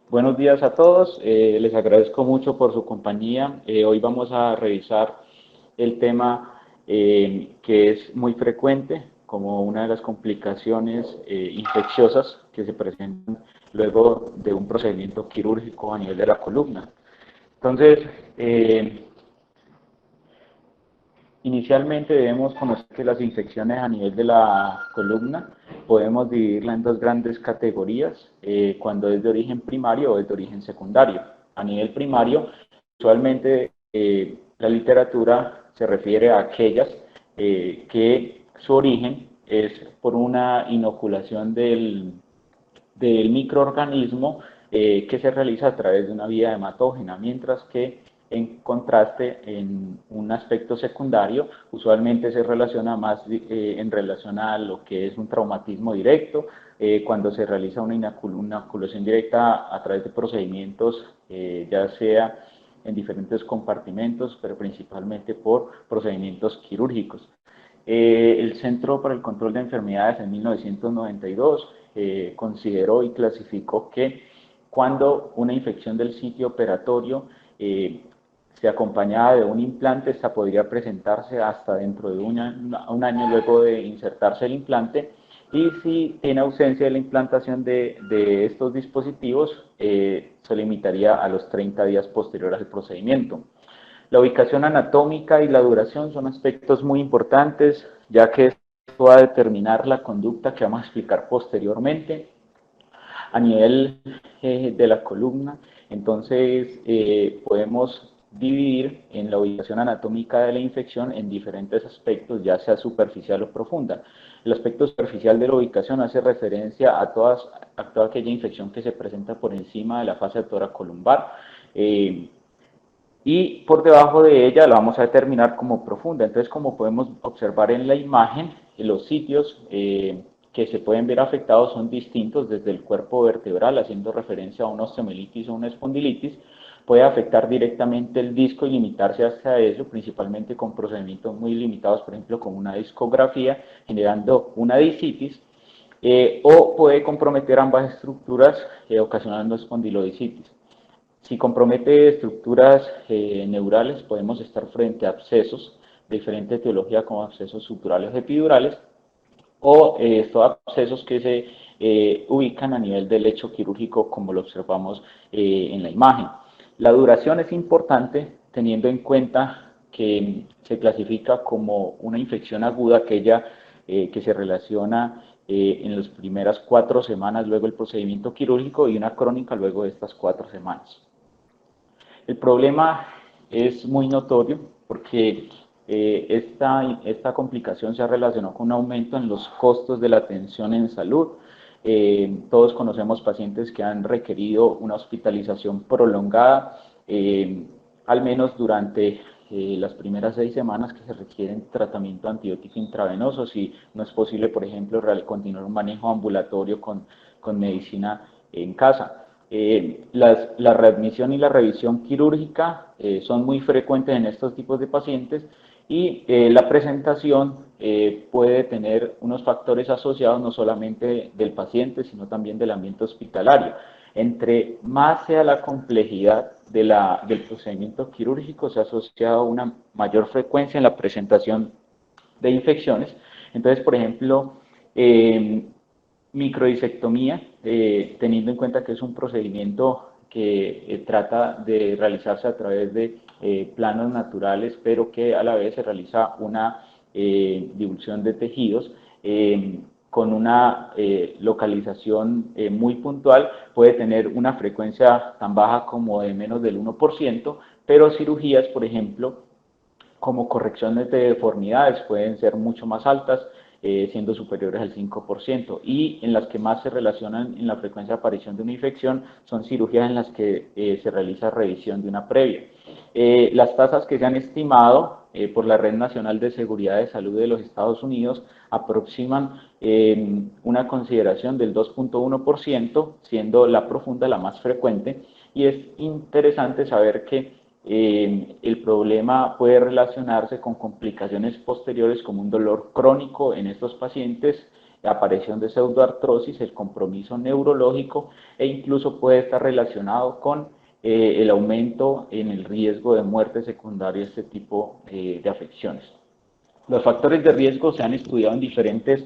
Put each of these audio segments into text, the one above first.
Buenos días a todos, les agradezco mucho por su compañía. Hoy vamos a revisar el tema que es muy frecuente como una de las complicaciones infecciosas que se presentan luego de un procedimiento quirúrgico a nivel de la columna. Entonces, inicialmente debemos conocer que las infecciones a nivel de la columna podemos dividirla en dos grandes categorías, cuando es de origen primario o es de origen secundario. A nivel primario, usualmente la literatura se refiere a aquellas que su origen es por una inoculación del microorganismo que se realiza a través de una vía hematógena, mientras que en contraste, en un aspecto secundario, usualmente se relaciona más en relación a lo que es un traumatismo directo, cuando se realiza una inoculación directa a través de procedimientos, ya sea en diferentes compartimentos, pero principalmente por procedimientos quirúrgicos. El Centro para el Control de Enfermedades en 1992 consideró y clasificó que cuando una infección del sitio operatorio se acompañaba de un implante, esta podría presentarse hasta dentro de un año luego de insertarse el implante, y si tiene ausencia de la implantación de estos dispositivos, se limitaría a los 30 días posteriores al procedimiento. La ubicación anatómica y la duración son aspectos muy importantes, ya que esto va a determinar la conducta que vamos a explicar posteriormente a nivel de la columna. Entonces, podemos dividir en la ubicación anatómica de la infección en diferentes aspectos, ya sea superficial o profunda. El aspecto superficial de la ubicación hace referencia a toda aquella infección que se presenta por encima de la fase toracolumbar. Y por debajo de ella la vamos a determinar como profunda. Entonces, como podemos observar en la imagen, los sitios que se pueden ver afectados son distintos desde el cuerpo vertebral, haciendo referencia a una osteomielitis o una espondilitis. Puede afectar directamente el disco y limitarse hasta eso, principalmente con procedimientos muy limitados, por ejemplo, con una discografía, generando una discitis, o puede comprometer ambas estructuras, ocasionando espondilodicitis. Si compromete estructuras neurales, podemos estar frente a abscesos de diferente etiología, como abscesos subdurales o epidurales, o estos abscesos que se ubican a nivel del lecho quirúrgico, como lo observamos en la imagen. La duración es importante, teniendo en cuenta que se clasifica como una infección aguda, aquella que se relaciona en las primeras 4 semanas luego del procedimiento quirúrgico, y una crónica luego de estas 4 semanas. El problema es muy notorio porque esta complicación se ha relacionado con un aumento en los costos de la atención en salud. Todos conocemos pacientes que han requerido una hospitalización prolongada, al menos durante las primeras 6 semanas, que se requieren tratamiento antibiótico intravenoso, si no es posible, por ejemplo, continuar un manejo ambulatorio con medicina en casa. La readmisión y la revisión quirúrgica son muy frecuentes en estos tipos de pacientes, y la presentación puede tener unos factores asociados no solamente del paciente, sino también del ambiente hospitalario. Entre más sea la complejidad del procedimiento quirúrgico, se ha asociado una mayor frecuencia en la presentación de infecciones. Entonces, por ejemplo, microdisectomía, teniendo en cuenta que es un procedimiento que trata de realizarse a través de planos naturales, pero que a la vez se realiza una divulsión de tejidos con una localización muy puntual, puede tener una frecuencia tan baja como de menos del 1%, pero cirugías, por ejemplo, como correcciones de deformidades, pueden ser mucho más altas, siendo superiores al 5%, y en las que más se relacionan en la frecuencia de aparición de una infección son cirugías en las que se realiza revisión de una previa. Las tasas que se han estimado por la Red Nacional de Seguridad de Salud de los Estados Unidos aproximan una consideración del 2.1%, siendo la profunda la más frecuente, y es interesante saber que el problema puede relacionarse con complicaciones posteriores, como un dolor crónico en estos pacientes la aparición de pseudoartrosis, el compromiso neurológico e incluso puede estar relacionado con el aumento en el riesgo de muerte secundaria a este tipo de afecciones. Los factores de riesgo se han estudiado en diferentes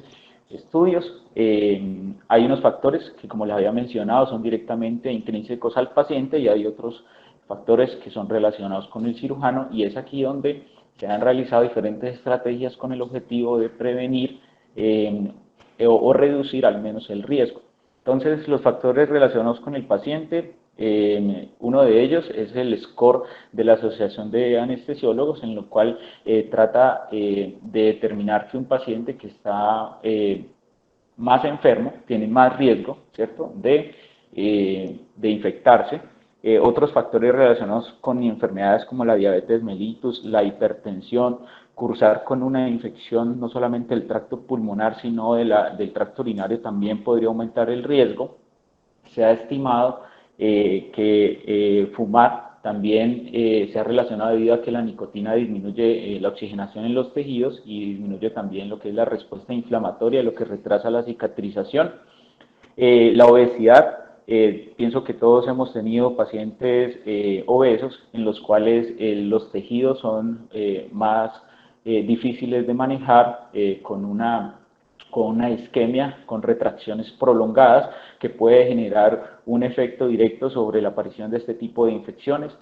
estudios. Hay unos factores que, como les había mencionado, son directamente intrínsecos al paciente y hay otros factores que son relacionados con el cirujano, y es aquí donde se han realizado diferentes estrategias con el objetivo de prevenir o reducir al menos el riesgo. Entonces, los factores relacionados con el paciente, uno de ellos es el score de la Asociación de Anestesiólogos, en lo cual trata de determinar que un paciente que está más enfermo tiene más riesgo, ¿cierto?, de infectarse. Otros factores relacionados con enfermedades como la diabetes mellitus, la hipertensión, cursar con una infección no solamente del tracto pulmonar, sino del tracto urinario también podría aumentar el riesgo. Se ha estimado que fumar también se ha relacionado debido a que la nicotina disminuye la oxigenación en los tejidos y disminuye también lo que es la respuesta inflamatoria, lo que retrasa la cicatrización. La obesidad, pienso que todos hemos tenido pacientes obesos en los cuales los tejidos son más difíciles de manejar con una isquemia, con retracciones prolongadas, que puede generar un efecto directo sobre la aparición de este tipo de infecciones.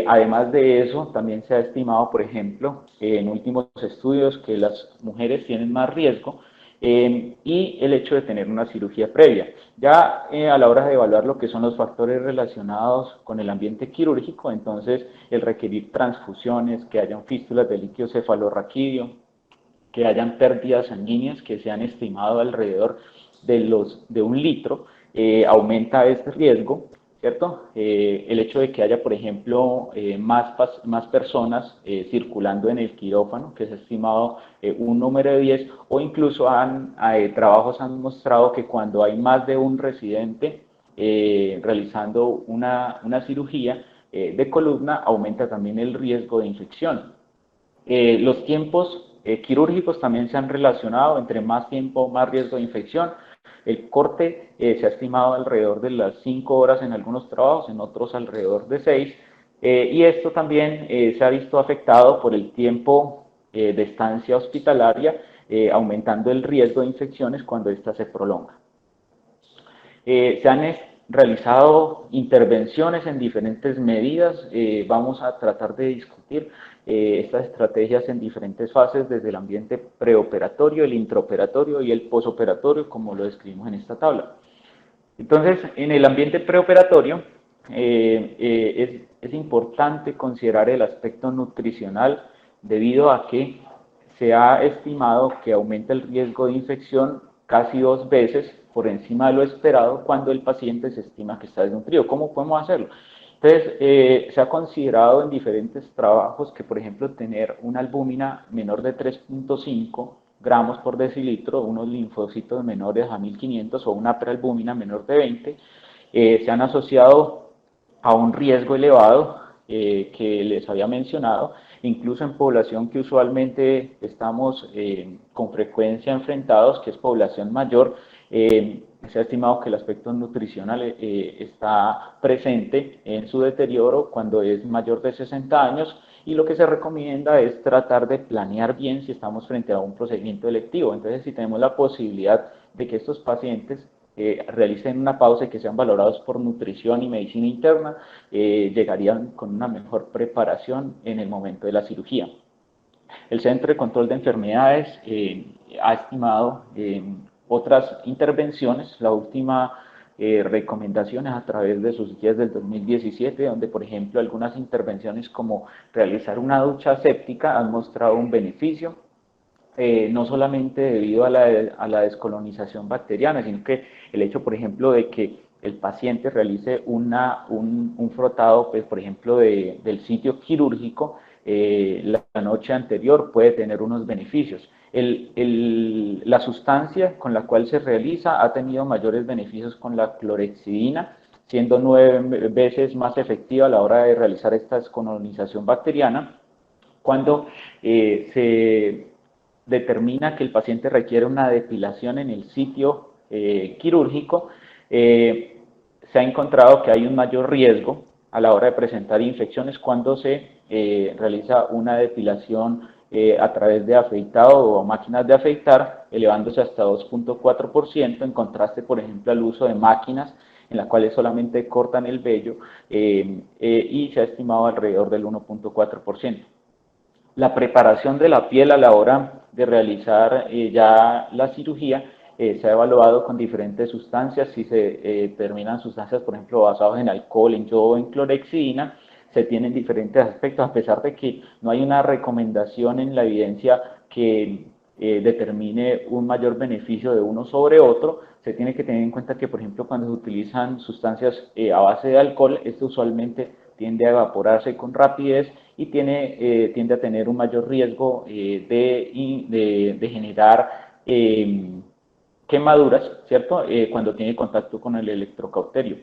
Además de eso, también se ha estimado, por ejemplo, en últimos estudios, que las mujeres tienen más riesgo y el hecho de tener una cirugía previa. Ya a la hora de evaluar lo que son los factores relacionados con el ambiente quirúrgico, entonces el requerir transfusiones, que hayan fístulas de líquido cefalorraquídeo, que hayan pérdidas sanguíneas que se han estimado alrededor de 1 litro, aumenta este riesgo, ¿cierto? El hecho de que haya, por ejemplo, más personas circulando en el quirófano, que se ha estimado un número de 10, o incluso trabajos han mostrado que cuando hay más de un residente realizando una cirugía de columna, aumenta también el riesgo de infección. Los tiempos quirúrgicos también se han relacionado, entre más tiempo, más riesgo de infección. El corte se ha estimado alrededor de las 5 horas en algunos trabajos, en otros alrededor de 6. Y esto también se ha visto afectado por el tiempo de estancia hospitalaria, aumentando el riesgo de infecciones cuando ésta se prolonga. Se han realizado intervenciones en diferentes medidas. Vamos a tratar de discutir estas estrategias en diferentes fases, desde el ambiente preoperatorio, el intraoperatorio y el posoperatorio, como lo describimos en esta tabla. Entonces, en el ambiente preoperatorio es importante considerar el aspecto nutricional, debido a que se ha estimado que aumenta el riesgo de infección casi 2 veces por encima de lo esperado cuando el paciente se estima que está desnutrido. ¿Cómo podemos hacerlo? Entonces, se ha considerado en diferentes trabajos que, por ejemplo, tener una albúmina menor de 3.5 gramos por decilitro, unos linfocitos menores a 1500 o una prealbúmina menor de 20, se han asociado a un riesgo elevado que les había mencionado, incluso en población que usualmente estamos con frecuencia enfrentados, que es población mayor. Se ha estimado que el aspecto nutricional está presente en su deterioro cuando es mayor de 60 años, y lo que se recomienda es tratar de planear bien si estamos frente a un procedimiento electivo. Entonces, si tenemos la posibilidad de que estos pacientes realicen una pausa y que sean valorados por nutrición y medicina interna, llegarían con una mejor preparación en el momento de la cirugía. El Centro de Control de Enfermedades ha estimado otras intervenciones. La última recomendación es a través de sus guías del 2017, donde, por ejemplo, algunas intervenciones como realizar una ducha séptica han mostrado un beneficio. No solamente debido a la descolonización bacteriana, sino que el hecho, por ejemplo, de que el paciente realice un frotado, pues, por ejemplo, del sitio quirúrgico la noche anterior, puede tener unos beneficios. La sustancia con la cual se realiza ha tenido mayores beneficios con la clorhexidina, siendo 9 veces más efectiva a la hora de realizar esta descolonización bacteriana. Cuando determina que el paciente requiere una depilación en el sitio quirúrgico, se ha encontrado que hay un mayor riesgo a la hora de presentar infecciones cuando se realiza una depilación a través de afeitado o máquinas de afeitar, elevándose hasta 2,4%, en contraste, por ejemplo, al uso de máquinas en las cuales solamente cortan el vello y se ha estimado alrededor del 1,4%. La preparación de la piel a la hora de realizar ya la cirugía se ha evaluado con diferentes sustancias. Si se determinan sustancias, por ejemplo, basadas en alcohol, en yodo o en clorexidina, se tienen diferentes aspectos, a pesar de que no hay una recomendación en la evidencia que determine un mayor beneficio de uno sobre otro. Se tiene que tener en cuenta que, por ejemplo, cuando se utilizan sustancias a base de alcohol, esto usualmente tiende a evaporarse con rapidez y tiende a tener un mayor riesgo de generar quemaduras, ¿cierto? Cuando tiene contacto con el electrocauterio.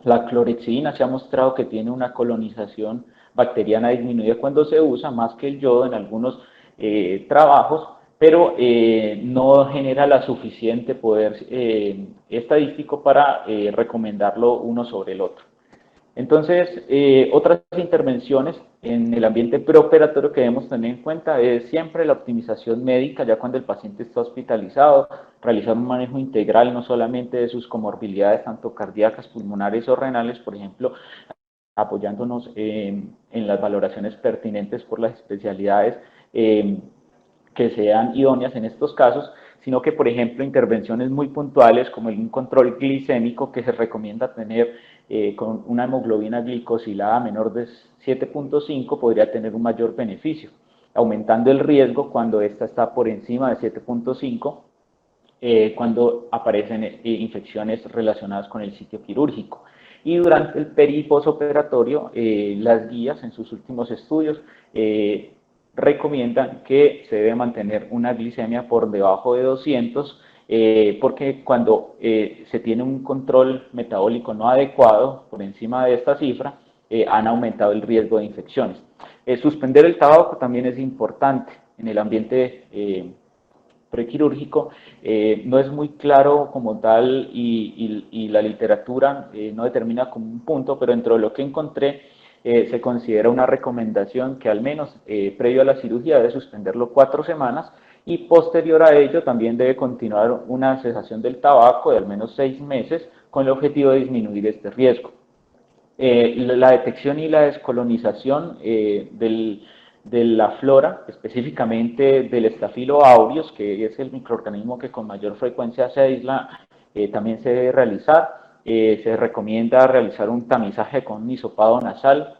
La clorexidina se ha mostrado que tiene una colonización bacteriana disminuida cuando se usa, más que el yodo en algunos trabajos, pero no genera la suficiente poder estadístico para recomendarlo uno sobre el otro. Entonces, otras intervenciones en el ambiente preoperatorio que debemos tener en cuenta es siempre la optimización médica, ya cuando el paciente está hospitalizado, realizar un manejo integral no solamente de sus comorbilidades, tanto cardíacas, pulmonares o renales, por ejemplo, apoyándonos en las valoraciones pertinentes por las especialidades que sean idóneas en estos casos, sino que, por ejemplo, intervenciones muy puntuales como un control glicémico que se recomienda tener con una hemoglobina glicosilada menor de 7,5 podría tener un mayor beneficio, aumentando el riesgo cuando esta está por encima de 7,5 cuando aparecen infecciones relacionadas con el sitio quirúrgico. Y durante el peri y posoperatorio, las guías en sus últimos estudios recomiendan que se debe mantener una glicemia por debajo de 200 porque cuando se tiene un control metabólico no adecuado por encima de esta cifra, han aumentado el riesgo de infecciones. Suspender el tabaco también es importante en el ambiente prequirúrgico, no es muy claro como tal y la literatura no determina como un punto, pero dentro de lo que encontré se considera una recomendación que al menos previo a la cirugía debe suspenderlo 4 semanas y posterior a ello también debe continuar una cesación del tabaco de al menos 6 meses con el objetivo de disminuir este riesgo. La detección y la descolonización de la flora, específicamente del Staphylo aureus, que es el microorganismo que con mayor frecuencia se aísla, también se debe realizar. Se recomienda realizar un tamizaje con un hisopado nasal,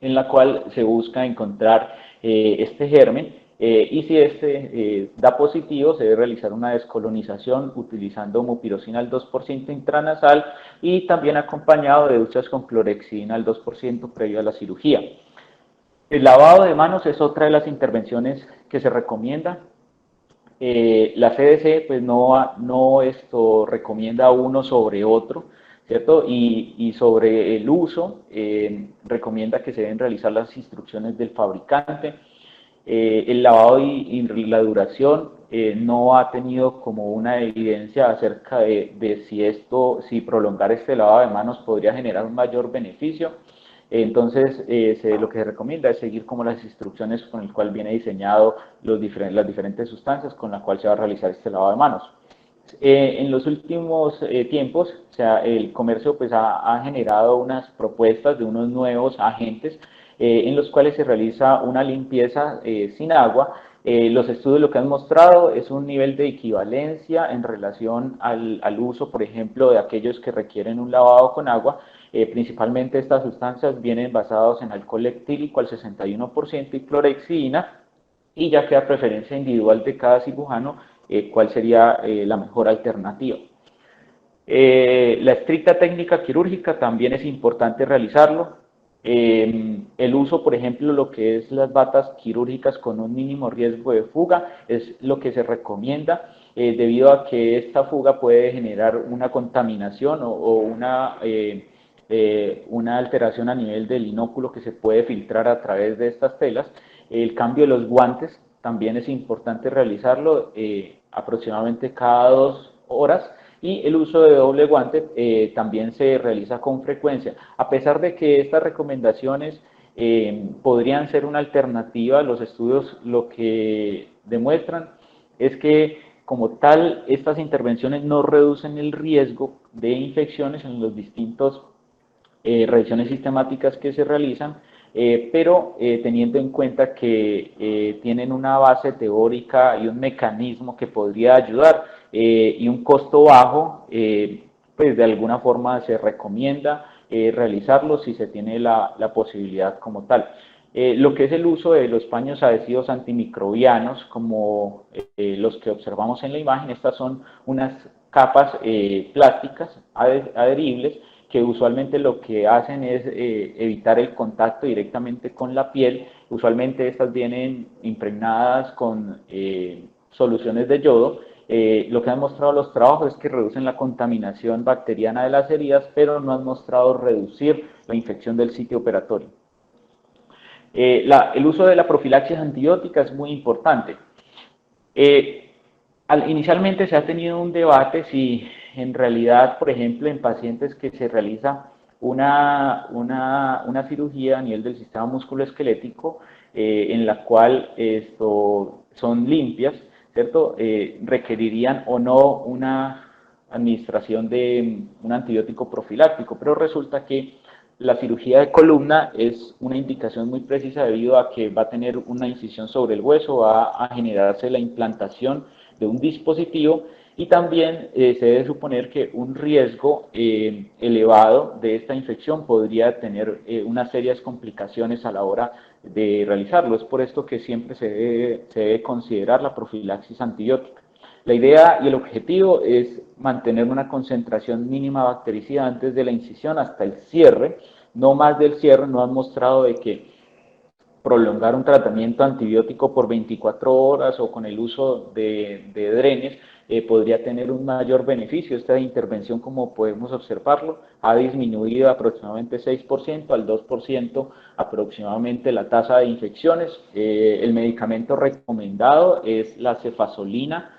en la cual se busca encontrar este germen y si este da positivo se debe realizar una descolonización utilizando mupirocina al 2% intranasal y también acompañado de duchas con clorexidina al 2% previo a la cirugía. El lavado de manos es otra de las intervenciones que se recomienda. La CDC pues no recomienda uno sobre otro, ¿cierto? Y sobre el uso, recomienda que se deben realizar las instrucciones del fabricante. El lavado y la duración no ha tenido como una evidencia acerca de si prolongar este lavado de manos podría generar un mayor beneficio. Entonces, lo que se recomienda es seguir como las instrucciones con el cual viene diseñado las diferentes sustancias con las cuales se va a realizar este lavado de manos. En los últimos tiempos, o sea, el comercio pues ha generado unas propuestas de unos nuevos agentes en los cuales se realiza una limpieza sin agua. Los estudios lo que han mostrado es un nivel de equivalencia en relación al uso, por ejemplo, de aquellos que requieren un lavado con agua. Principalmente estas sustancias vienen basadas en alcohol etílico al 61% y clorexidina, y ya queda preferencia individual de cada cirujano cuál sería la mejor alternativa. La estricta técnica quirúrgica también es importante realizarlo. El uso, por ejemplo, lo que es las batas quirúrgicas con un mínimo riesgo de fuga es lo que se recomienda debido a que esta fuga puede generar una contaminación o una alteración a nivel del inóculo que se puede filtrar a través de estas telas. El cambio de los guantes también es importante realizarlo aproximadamente cada 2 horas, y el uso de doble guante también se realiza con frecuencia. A pesar de que estas recomendaciones podrían ser una alternativa, los estudios lo que demuestran es que como tal estas intervenciones no reducen el riesgo de infecciones en los distintos revisiones sistemáticas que se realizan, pero teniendo en cuenta que tienen una base teórica y un mecanismo que podría ayudar y un costo bajo, pues de alguna forma se recomienda realizarlo si se tiene la posibilidad como tal. Lo que es el uso de los paños adhesivos antimicrobianos, como los que observamos en la imagen, estas son unas capas plásticas adheribles que usualmente lo que hacen es evitar el contacto directamente con la piel. Usualmente estas vienen impregnadas con soluciones de yodo. Lo que han mostrado los trabajos es que reducen la contaminación bacteriana de las heridas, pero no han mostrado reducir la infección del sitio operatorio. El uso de la profilaxis antibiótica es muy importante. Inicialmente se ha tenido un debate si en realidad, por ejemplo, en pacientes que se realiza una cirugía a nivel del sistema musculoesquelético, en la cual son limpias, ¿cierto? Requerirían o no una administración de un antibiótico profiláctico, pero resulta que la cirugía de columna es una indicación muy precisa debido a que va a tener una incisión sobre el hueso, va a generarse la implantación de un dispositivo, y también se debe suponer que un riesgo elevado de esta infección podría tener unas serias complicaciones a la hora de realizarlo. Es por esto que siempre se debe considerar la profilaxis antibiótica. La idea y el objetivo es mantener una concentración mínima bactericida antes de la incisión hasta el cierre. No más del cierre. No han mostrado de que prolongar un tratamiento antibiótico por 24 horas o con el uso de drenes podría tener un mayor beneficio. Esta intervención, como podemos observarlo, ha disminuido aproximadamente 6% al 2% aproximadamente la tasa de infecciones. El medicamento recomendado es la cefazolina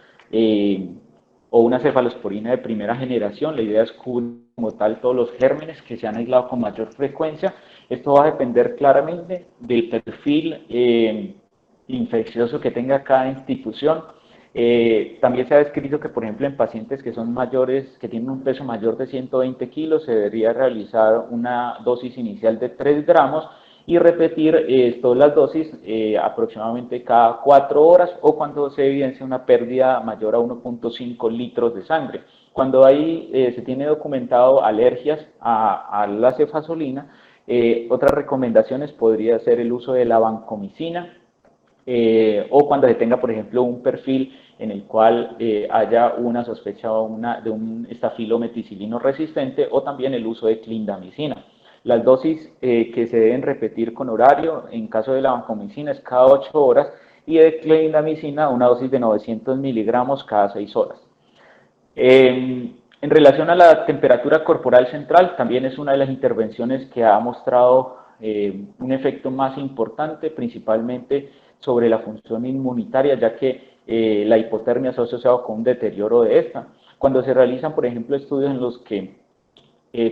o una cefalosporina de primera generación. La idea es cubrir como tal todos los gérmenes que se han aislado con mayor frecuencia. Esto va a depender claramente del perfil infeccioso que tenga cada institución. También se ha descrito que, por ejemplo, en pacientes que son mayores, que tienen un peso mayor de 120 kilos, se debería realizar una dosis inicial de 3 gramos y repetir todas las dosis aproximadamente cada 4 horas o cuando se evidencia una pérdida mayor a 1.5 litros de sangre. Cuando se tiene documentado alergias a la cefazolina, otras recomendaciones podría ser el uso de la vancomicina, o cuando se tenga, por ejemplo, un perfil en el cual haya una sospecha de un estafilometicilino resistente, o también el uso de clindamicina. Las dosis que se deben repetir con horario en caso de la vancomicina es cada 8 horas, y de clindamicina una dosis de 900 miligramos cada 6 horas. En relación a la temperatura corporal central, también es una de las intervenciones que ha mostrado un efecto más importante, principalmente sobre la función inmunitaria, ya que la hipotermia se ha asociado con un deterioro de esta. Cuando se realizan, por ejemplo, estudios en los que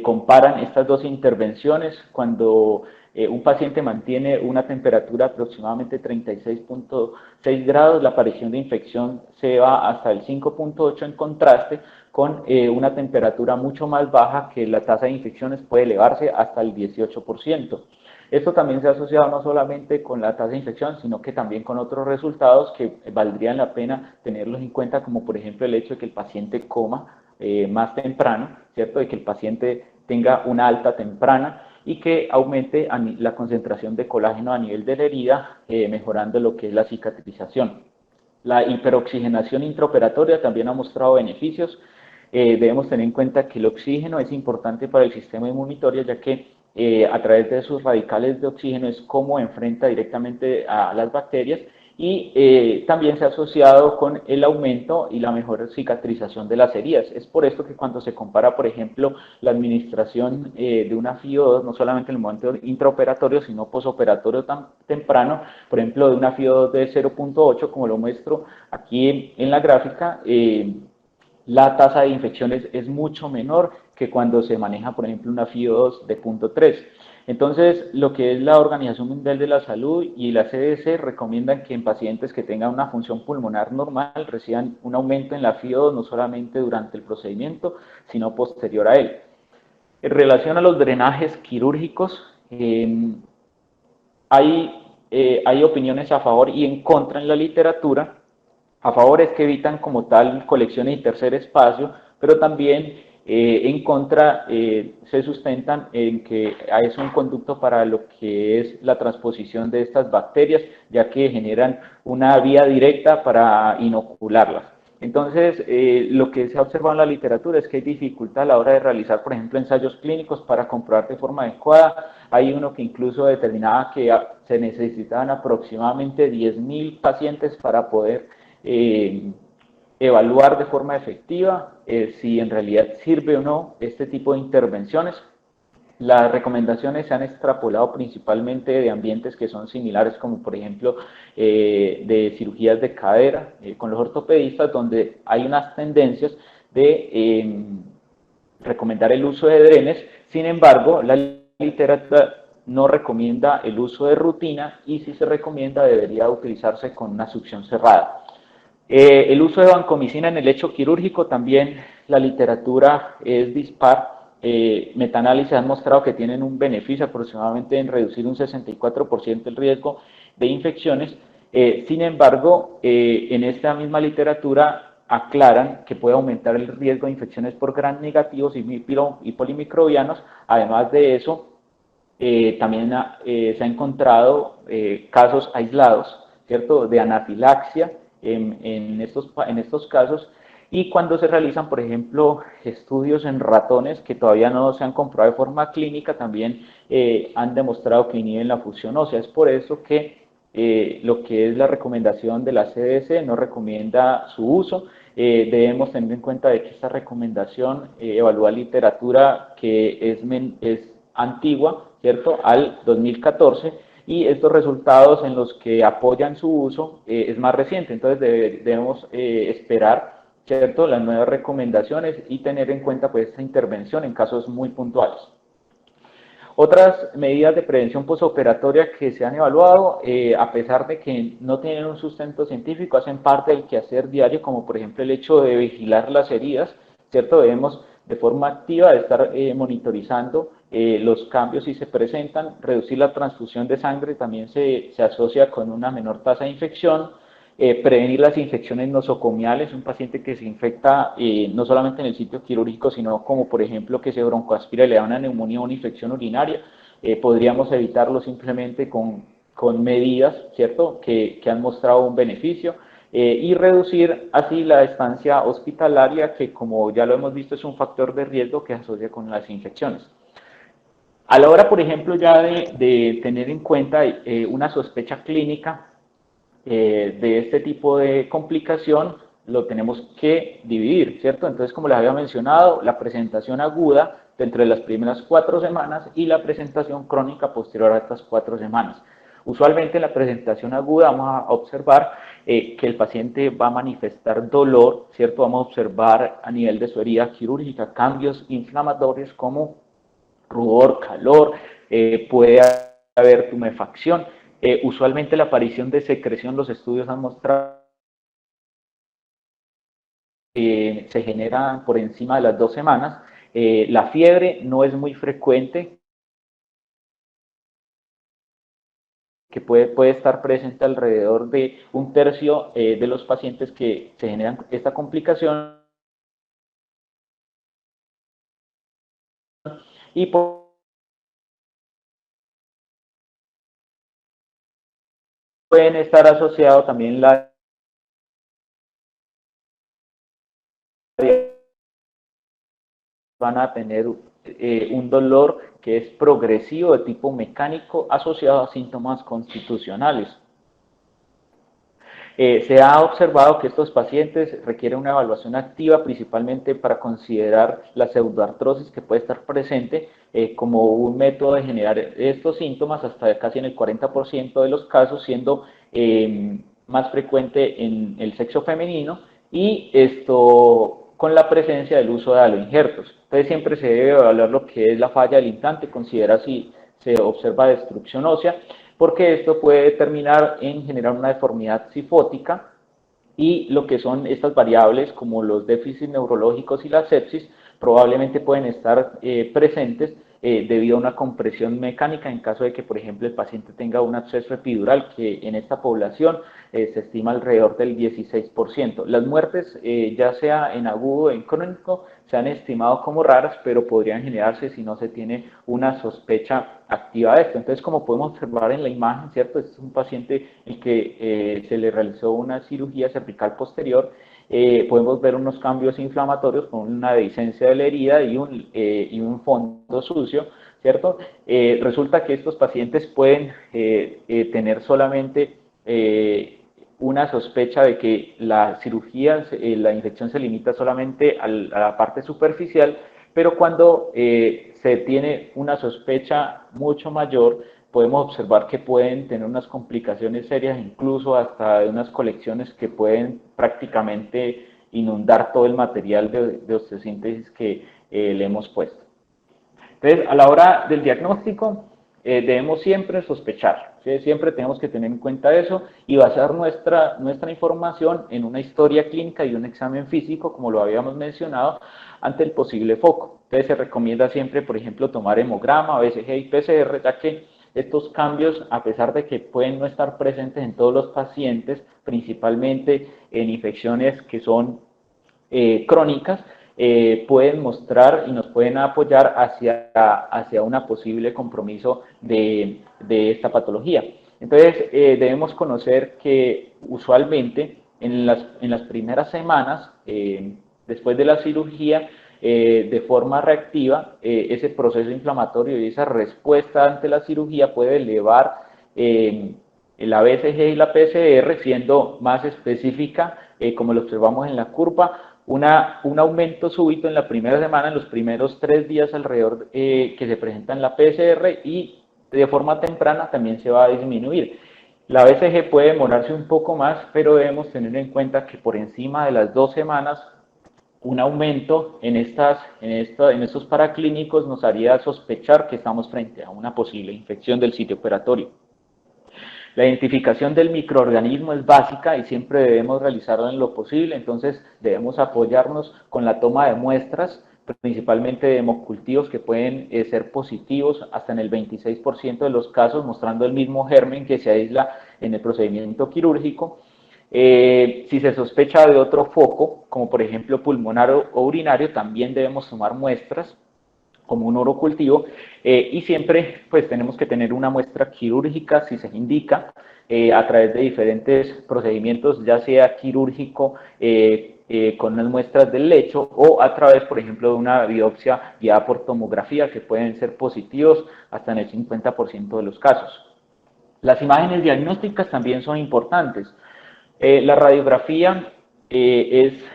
comparan estas dos intervenciones, cuando un paciente mantiene una temperatura aproximadamente 36.6 grados, la aparición de infección se va hasta el 5.8, en contraste con una temperatura mucho más baja, que la tasa de infecciones puede elevarse hasta el 18%. Esto también se ha asociado no solamente con la tasa de infección, sino que también con otros resultados que valdrían la pena tenerlos en cuenta, como por ejemplo el hecho de que el paciente coma más temprano, ¿cierto? De que el paciente tenga una alta temprana y que aumente la concentración de colágeno a nivel de la herida, mejorando lo que es la cicatrización. La hiperoxigenación intraoperatoria también ha mostrado beneficios. Debemos tener en cuenta que el oxígeno es importante para el sistema inmunitario, ya que a través de sus radicales de oxígeno es como enfrenta directamente a las bacterias, y también se ha asociado con el aumento y la mejor cicatrización de las heridas. Es por esto que cuando se compara, por ejemplo, la administración de una FIO2, no solamente en el momento intraoperatorio, sino posoperatorio tan temprano, por ejemplo, de una FIO2 de 0.8, como lo muestro aquí en la gráfica, la tasa de infecciones es mucho menor que cuando se maneja, por ejemplo, una FIO2 de 0.3. Entonces, lo que es la Organización Mundial de la Salud y la CDC recomiendan que en pacientes que tengan una función pulmonar normal reciban un aumento en la FIO2 no solamente durante el procedimiento, sino posterior a él. En relación a los drenajes quirúrgicos, hay opiniones a favor y en contra en la literatura. A favor es que evitan como tal colecciones y tercer espacio, pero también en contra se sustentan en que es un conducto para lo que es la transposición de estas bacterias, ya que generan una vía directa para inocularlas. Entonces, lo que se ha observado en la literatura es que hay dificultad a la hora de realizar, por ejemplo, ensayos clínicos para comprobar de forma adecuada. Hay uno que incluso determinaba que se necesitaban aproximadamente 10.000 pacientes para poder evaluar de forma efectiva si en realidad sirve o no este tipo de intervenciones. Las recomendaciones se han extrapolado principalmente de ambientes que son similares, como por ejemplo de cirugías de cadera con los ortopedistas, donde hay unas tendencias de recomendar el uso de drenes. Sin embargo, la literatura no recomienda el uso de rutina y si se recomienda debería utilizarse con una succión cerrada. El uso de vancomicina en el lecho quirúrgico también la literatura es dispar. Metaanálisis han mostrado que tienen un beneficio aproximadamente en reducir un 64% el riesgo de infecciones. Sin embargo, en esta misma literatura aclaran que puede aumentar el riesgo de infecciones por gram negativos y polimicrobianos. Además de eso, también se ha encontrado casos aislados, ¿cierto?, de anafilaxia en estos casos, y cuando se realizan, por ejemplo, estudios en ratones que todavía no se han comprobado de forma clínica, también han demostrado que inhiben la fusión ósea. Es por eso que lo que es la recomendación de la CDC no recomienda su uso. Debemos tener en cuenta de que esta recomendación evalúa literatura que es antigua, ¿cierto?, al 2014, y estos resultados en los que apoyan su uso es más reciente. Entonces debemos esperar, ¿cierto?, las nuevas recomendaciones y tener en cuenta pues esta intervención en casos muy puntuales. Otras medidas de prevención postoperatoria que se han evaluado, a pesar de que no tienen un sustento científico, hacen parte del quehacer diario, como por ejemplo el hecho de vigilar las heridas, ¿cierto? Debemos de forma activa de estar monitorizando los cambios si se presentan. Reducir la transfusión de sangre también se asocia con una menor tasa de infección. Prevenir las infecciones nosocomiales, un paciente que se infecta no solamente en el sitio quirúrgico, sino como por ejemplo que se broncoaspira y le da una neumonía o una infección urinaria, podríamos evitarlo simplemente con medidas, ¿cierto?, que han mostrado un beneficio, y reducir así la estancia hospitalaria, que como ya lo hemos visto es un factor de riesgo que se asocia con las infecciones. A la hora, por ejemplo, ya de tener en cuenta una sospecha clínica de este tipo de complicación, lo tenemos que dividir, ¿cierto? Entonces, como les había mencionado, la presentación aguda dentro de las primeras 4 semanas y la presentación crónica posterior a estas 4 semanas. Usualmente en la presentación aguda vamos a observar que el paciente va a manifestar dolor, ¿cierto? Vamos a observar a nivel de su herida quirúrgica cambios inflamatorios como rubor, calor, puede haber tumefacción. Usualmente la aparición de secreción, los estudios han mostrado que se genera por encima de las 2 semanas. La fiebre no es muy frecuente, que puede estar presente alrededor de un tercio de los pacientes que se generan esta complicación, y pueden estar asociados también la van a tener un dolor que es progresivo de tipo mecánico asociado a síntomas constitucionales. Se ha observado que estos pacientes requieren una evaluación activa, principalmente para considerar la pseudoartrosis que puede estar presente como un método de generar estos síntomas hasta casi en el 40% de los casos, siendo más frecuente en el sexo femenino, y esto con la presencia del uso de aloinjertos. Entonces siempre se debe evaluar lo que es la falla del implante, considerar si se observa destrucción ósea, porque esto puede determinar en generar una deformidad cifótica, y lo que son estas variables como los déficits neurológicos y la sepsis probablemente pueden estar presentes debido a una compresión mecánica en caso de que, por ejemplo, el paciente tenga un absceso epidural, que en esta población se estima alrededor del 16%. Las muertes, ya sea en agudo o en crónico, se han estimado como raras, pero podrían generarse si no se tiene una sospecha activa de esto. Entonces, como podemos observar en la imagen, ¿cierto? Este es un paciente el que se le realizó una cirugía cervical posterior. Podemos ver unos cambios inflamatorios con una dehiscencia de la herida y un fondo sucio, ¿cierto? Resulta que estos pacientes pueden tener solamente una sospecha de que la cirugía, la infección se limita solamente a la parte superficial, pero cuando se tiene una sospecha mucho mayor, podemos observar que pueden tener unas complicaciones serias, incluso hasta de unas colecciones que pueden prácticamente inundar todo el material de osteosíntesis que le hemos puesto. Entonces, a la hora del diagnóstico, debemos siempre sospechar, ¿sí? Siempre tenemos que tener en cuenta eso y basar nuestra información en una historia clínica y un examen físico, como lo habíamos mencionado, ante el posible foco. Entonces, se recomienda siempre, por ejemplo, tomar hemograma, BCG y PCR, ya que estos cambios, a pesar de que pueden no estar presentes en todos los pacientes, principalmente en infecciones que son crónicas, pueden mostrar y nos pueden apoyar hacia un posible compromiso de esta patología. Entonces, debemos conocer que usualmente en las primeras semanas, después de la cirugía, de forma reactiva, ese proceso inflamatorio y esa respuesta ante la cirugía puede elevar la BCG y la PCR, siendo más específica, como lo observamos en la curva, un aumento súbito en la primera semana, en los primeros 3 días alrededor que se presenta en la PCR, y de forma temprana también se va a disminuir. La BCG puede demorarse un poco más, pero debemos tener en cuenta que por encima de las 2 semanas un aumento en estos paraclínicos nos haría sospechar que estamos frente a una posible infección del sitio operatorio. La identificación del microorganismo es básica y siempre debemos realizarla en lo posible, entonces debemos apoyarnos con la toma de muestras, principalmente de hemocultivos que pueden ser positivos hasta en el 26% de los casos, mostrando el mismo germen que se aísla en el procedimiento quirúrgico. Si se sospecha de otro foco, como por ejemplo pulmonar o urinario, también debemos tomar muestras como un urocultivo, y siempre pues tenemos que tener una muestra quirúrgica si se indica, a través de diferentes procedimientos, ya sea quirúrgico con unas muestras del lecho, o a través, por ejemplo, de una biopsia guiada por tomografía, que pueden ser positivos hasta en el 50% de los casos. Las imágenes diagnósticas también son importantes. La radiografía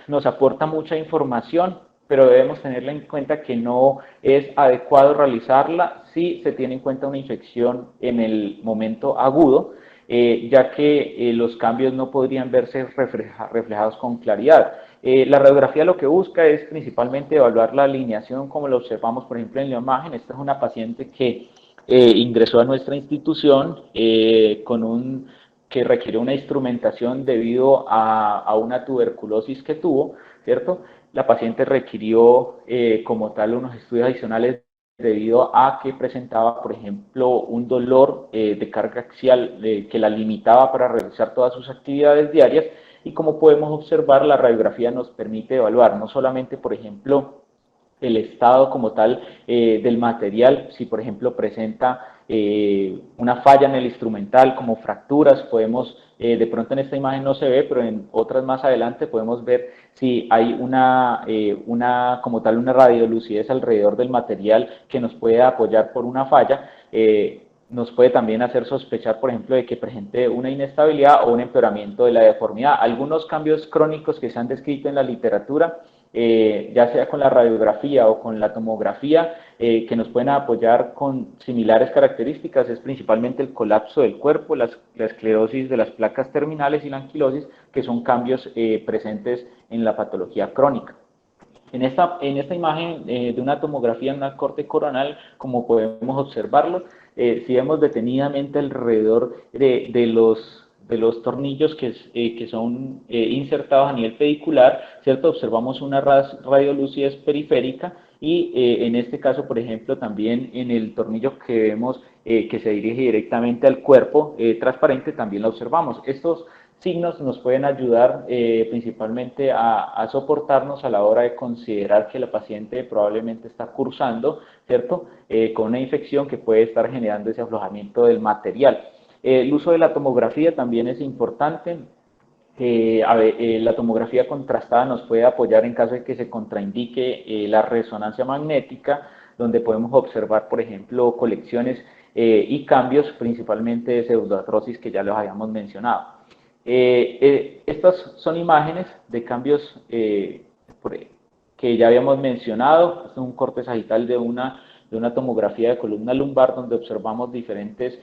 nos aporta mucha información, pero debemos tenerla en cuenta que no es adecuado realizarla si se tiene en cuenta una infección en el momento agudo, ya que los cambios no podrían verse reflejados con claridad. La radiografía lo que busca es principalmente evaluar la alineación, como lo observamos, por ejemplo, en la imagen. Esta es una paciente que ingresó a nuestra institución que requiere una instrumentación debido a una tuberculosis que tuvo, ¿cierto? La paciente requirió como tal unos estudios adicionales debido a que presentaba, por ejemplo, un dolor de carga axial que la limitaba para realizar todas sus actividades diarias, y como podemos observar, la radiografía nos permite evaluar no solamente, por ejemplo, el estado como tal del material, si por ejemplo presenta una falla en el instrumental como fracturas, podemos, de pronto en esta imagen no se ve, pero en otras más adelante podemos ver si hay como tal una radiolucidez alrededor del material que nos puede apoyar por una falla. nos puede también hacer sospechar, por ejemplo, de que presente una inestabilidad o un empeoramiento de la deformidad. Algunos cambios crónicos que se han descrito en la literatura, ya sea con la radiografía o con la tomografía, que nos pueden apoyar con similares características, es principalmente el colapso del cuerpo, la esclerosis de las placas terminales y la anquilosis, que son cambios presentes en la patología crónica. En esta imagen de una tomografía en una corte coronal, como podemos observarlo, si vemos detenidamente alrededor de los tornillos que son insertados a nivel pedicular, ¿cierto? Observamos una radiolucidez periférica y en este caso, por ejemplo, también en el tornillo que vemos que se dirige directamente al cuerpo transparente, también la observamos. Estos signos nos pueden ayudar principalmente a soportarnos a la hora de considerar que la paciente probablemente está cursando, ¿cierto? Con una infección que puede estar generando ese aflojamiento del material. El uso de la tomografía también es importante. La tomografía contrastada nos puede apoyar en caso de que se contraindique la resonancia magnética, donde podemos observar, por ejemplo, colecciones y cambios, principalmente de pseudoartrosis que ya los habíamos mencionado. Estas son imágenes de cambios que ya habíamos mencionado. Este es un corte sagital de una tomografía de columna lumbar donde observamos diferentes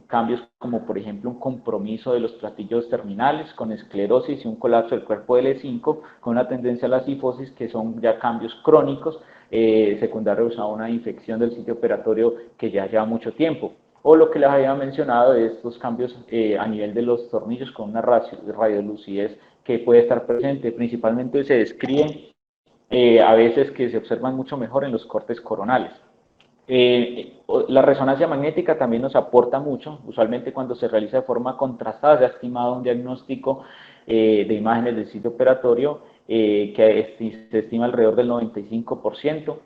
cambios como por ejemplo un compromiso de los platillos terminales con esclerosis y un colapso del cuerpo del E5 con una tendencia a la cifosis, que son ya cambios crónicos secundarios a una infección del sitio operatorio que ya lleva mucho tiempo. O lo que les había mencionado de estos cambios a nivel de los tornillos con una radiolucidez que puede estar presente. Principalmente se describen a veces que se observan mucho mejor en los cortes coronales. La resonancia magnética también nos aporta mucho. Usualmente cuando se realiza de forma contrastada se ha estimado un diagnóstico de imágenes del sitio operatorio que se estima alrededor del 95%.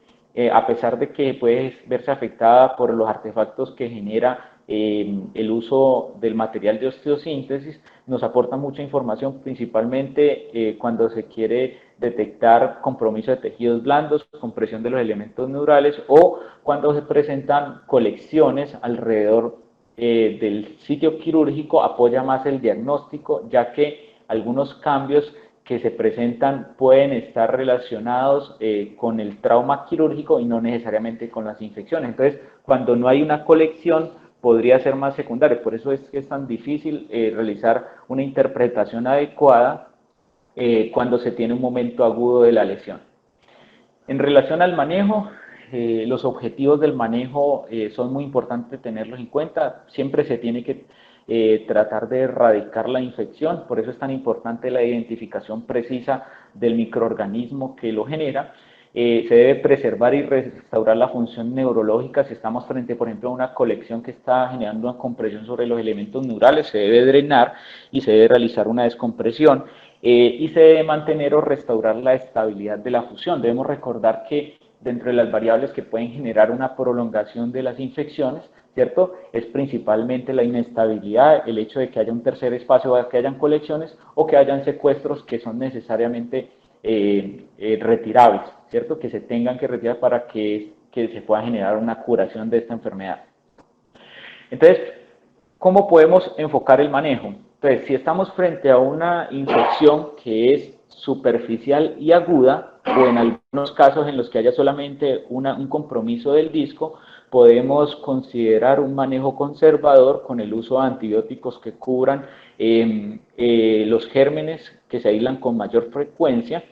A pesar de que puede verse afectada por los artefactos que genera el uso del material de osteosíntesis, nos aporta mucha información, principalmente cuando se quiere detectar compromiso de tejidos blandos, compresión de los elementos neurales o cuando se presentan colecciones alrededor del sitio quirúrgico, apoya más el diagnóstico, ya que algunos cambios que se presentan pueden estar relacionados con el trauma quirúrgico y no necesariamente con las infecciones. Entonces, cuando no hay una colección, podría ser más secundario. Por eso es que es tan difícil realizar una interpretación adecuada cuando se tiene un momento agudo de la lesión. En relación al manejo, los objetivos del manejo son muy importantes tenerlos en cuenta. Siempre se tiene que tratar de erradicar la infección, por eso es tan importante la identificación precisa del microorganismo que lo genera. Se debe preservar y restaurar la función neurológica. Si estamos frente, por ejemplo, a una colección que está generando una compresión sobre los elementos neurales, se debe drenar y se debe realizar una descompresión. Y se debe mantener o restaurar la estabilidad de la fusión. Debemos recordar que dentro de las variables que pueden generar una prolongación de las infecciones, ¿cierto? Es principalmente la inestabilidad, el hecho de que haya un tercer espacio, que hayan colecciones o que hayan secuestros que son necesariamente retirables, ¿cierto? Que se tengan que retirar para que se pueda generar una curación de esta enfermedad. Entonces, ¿cómo podemos enfocar el manejo? Entonces, si estamos frente a una infección que es superficial y aguda, o en algunos casos en los que haya solamente un compromiso del disco, podemos considerar un manejo conservador con el uso de antibióticos que cubran los gérmenes que se aíslan con mayor frecuencia,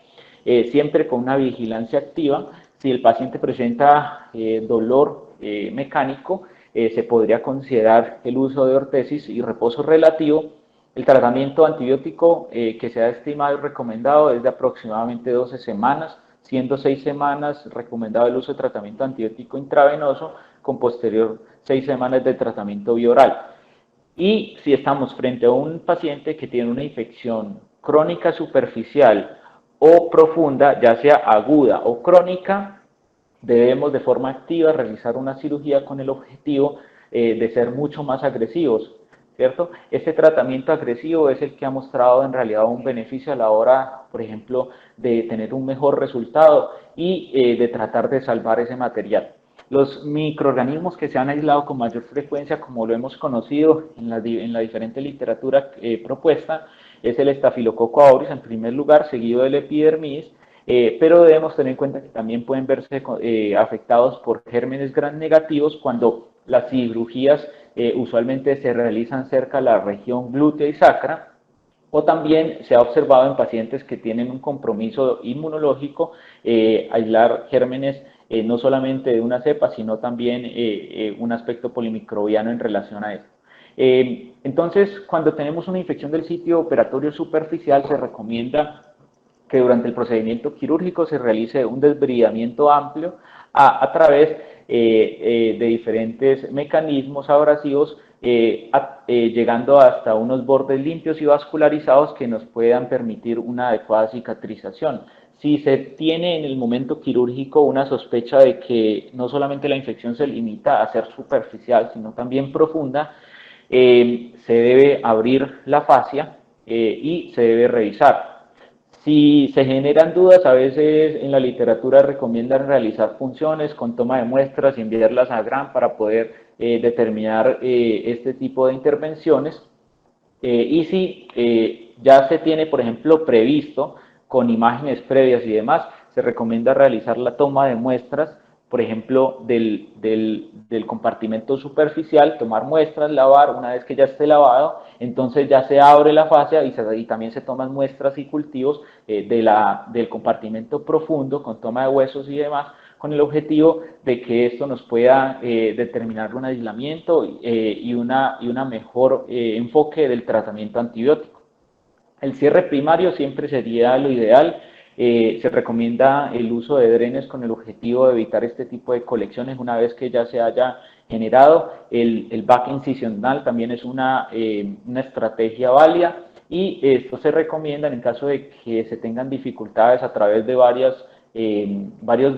siempre con una vigilancia activa. Si el paciente presenta dolor mecánico, se podría considerar el uso de ortesis y reposo relativo. El tratamiento antibiótico que se ha estimado y recomendado es de aproximadamente 12 semanas, siendo 6 semanas recomendado el uso de tratamiento antibiótico intravenoso con posterior 6 semanas de tratamiento bioral. Y si estamos frente a un paciente que tiene una infección crónica superficial o profunda, ya sea aguda o crónica, debemos de forma activa realizar una cirugía con el objetivo de ser mucho más agresivos, ¿cierto? Este tratamiento agresivo es el que ha mostrado en realidad un beneficio a la hora, por ejemplo, de tener un mejor resultado y de tratar de salvar ese material. Los microorganismos que se han aislado con mayor frecuencia, como lo hemos conocido en la diferente literatura propuesta, es el Staphylococcus aureus en primer lugar, seguido del Epidermidis, pero debemos tener en cuenta que también pueden verse afectados por gérmenes gram negativos cuando las cirugías usualmente se realizan cerca de la región glútea y sacra, o también se ha observado en pacientes que tienen un compromiso inmunológico, aislar gérmenes no solamente de una cepa, sino también un aspecto polimicrobiano en relación a esto. Entonces, cuando tenemos una infección del sitio operatorio superficial, se recomienda que durante el procedimiento quirúrgico se realice un desbridamiento amplio a través de diferentes mecanismos abrasivos, llegando hasta unos bordes limpios y vascularizados que nos puedan permitir una adecuada cicatrización. Si se tiene en el momento quirúrgico una sospecha de que no solamente la infección se limita a ser superficial, sino también profunda, se debe abrir la fascia y se debe revisar. Si se generan dudas, a veces en la literatura recomiendan realizar punciones con toma de muestras y enviarlas a GRAM para poder determinar este tipo de intervenciones. Y si ya se tiene, por ejemplo, previsto con imágenes previas y demás, se recomienda realizar la toma de muestras, por ejemplo, del compartimento superficial, tomar muestras, lavar, una vez que ya esté lavado, entonces ya se abre la fascia y también se toman muestras y cultivos del compartimento profundo con toma de huesos y demás, con el objetivo de que esto nos pueda determinar un aislamiento y una mejor enfoque del tratamiento antibiótico. El cierre primario siempre sería lo ideal. Se recomienda el uso de drenes con el objetivo de evitar este tipo de colecciones una vez que ya se haya generado. El back incisional también es una estrategia válida y esto se recomienda en caso de que se tengan dificultades a través de varios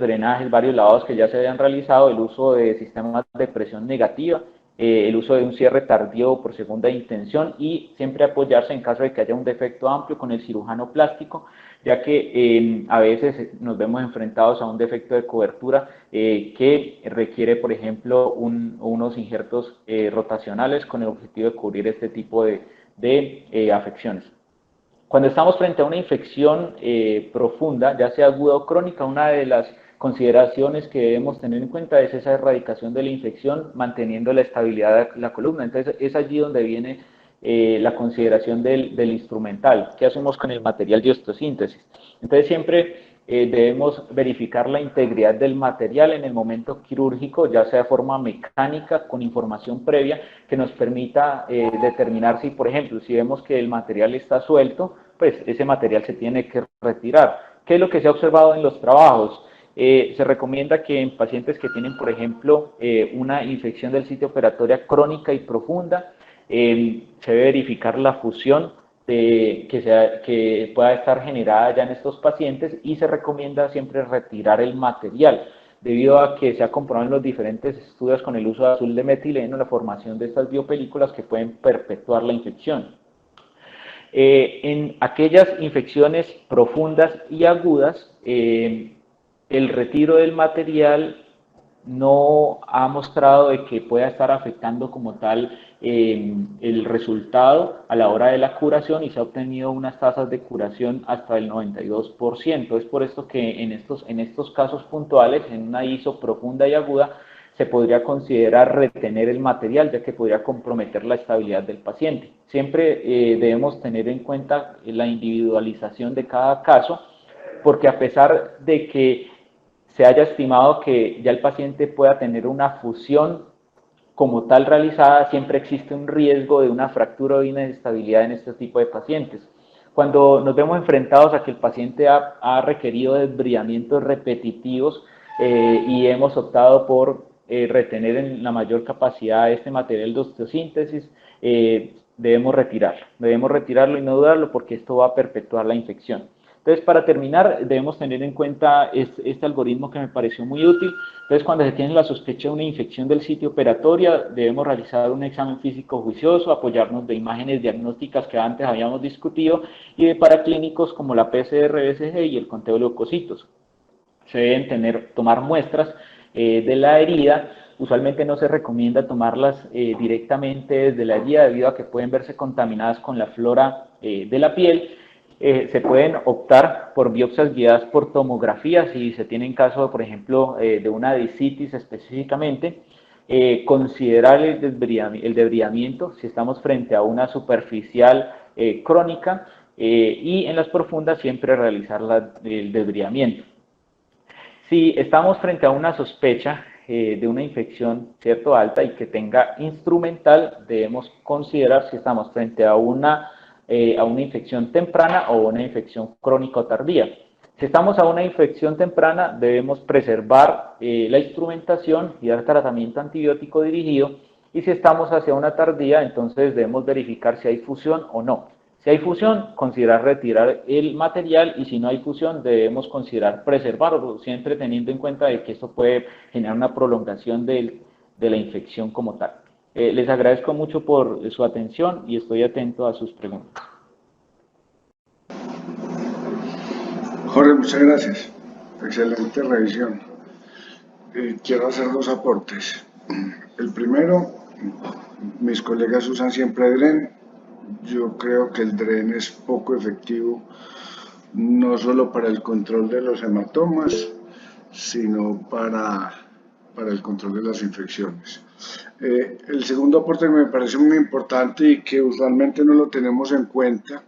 drenajes, varios lavados que ya se hayan realizado, el uso de sistemas de presión negativa, el uso de un cierre tardío por segunda intención y siempre apoyarse en caso de que haya un defecto amplio con el cirujano plástico, ya que a veces nos vemos enfrentados a un defecto de cobertura que requiere, por ejemplo, unos injertos rotacionales con el objetivo de cubrir este tipo de afecciones. Cuando estamos frente a una infección profunda, ya sea aguda o crónica, una de las consideraciones que debemos tener en cuenta es esa erradicación de la infección manteniendo la estabilidad de la columna. Entonces es allí donde viene la consideración del instrumental. ¿Qué hacemos con el material de osteosíntesis? Entonces siempre debemos verificar la integridad del material en el momento quirúrgico, ya sea de forma mecánica, con información previa, que nos permita determinar si, por ejemplo, si vemos que el material está suelto, pues ese material se tiene que retirar. ¿Qué es lo que se ha observado en los trabajos? Se recomienda que en pacientes que tienen, por ejemplo, una infección del sitio operatoria crónica y profunda, se debe verificar la fusión que pueda estar generada ya en estos pacientes y se recomienda siempre retirar el material, debido a que se ha comprobado en los diferentes estudios con el uso de azul de metileno la formación de estas biopelículas que pueden perpetuar la infección. En aquellas infecciones profundas y agudas, el retiro del material no ha mostrado de que pueda estar afectando como tal el resultado a la hora de la curación y se ha obtenido unas tasas de curación hasta el 92%. Es por esto que en estos casos puntuales, en una ISO profunda y aguda, se podría considerar retener el material, ya que podría comprometer la estabilidad del paciente. Siempre debemos tener en cuenta la individualización de cada caso, porque a pesar de que se haya estimado que ya el paciente pueda tener una fusión como tal realizada, siempre existe un riesgo de una fractura o de inestabilidad en este tipo de pacientes. Cuando nos vemos enfrentados a que el paciente ha requerido desbridamientos repetitivos y hemos optado por retener en la mayor capacidad este material de osteosíntesis, debemos retirarlo y no dudarlo porque esto va a perpetuar la infección. Entonces, para terminar, debemos tener en cuenta este algoritmo que me pareció muy útil. Entonces, cuando se tiene la sospecha de una infección del sitio operatorio, debemos realizar un examen físico juicioso, apoyarnos de imágenes diagnósticas que antes habíamos discutido y de paraclínicos como la PCR-BCG y el conteo de leucocitos. Se deben tomar muestras de la herida. Usualmente no se recomienda tomarlas directamente desde la herida debido a que pueden verse contaminadas con la flora de la piel. Se pueden optar por biopsias guiadas por tomografía si se tiene en caso, por ejemplo, de una discitis específicamente. Considerar el debridamiento si estamos frente a una superficial crónica y en las profundas siempre realizar el debridamiento. Si estamos frente a una sospecha de una infección cierto alta y que tenga instrumental, debemos considerar si estamos frente a una infección temprana o una infección crónica o tardía. Si estamos a una infección temprana, debemos preservar la instrumentación y dar tratamiento antibiótico dirigido. Y si estamos hacia una tardía, entonces debemos verificar si hay fusión o no. Si hay fusión, considerar retirar el material, y si no hay fusión, debemos considerar preservarlo, siempre teniendo en cuenta de que esto puede generar una prolongación de la infección como tal. Les agradezco mucho por su atención y estoy atento a sus preguntas. Jorge, muchas gracias. Excelente revisión. Quiero hacer dos aportes. El primero, mis colegas usan siempre DREN. Yo creo que el DREN es poco efectivo, no solo para el control de los hematomas, sino para el control de las infecciones. El segundo aporte que me parece muy importante y que usualmente no lo tenemos en cuenta,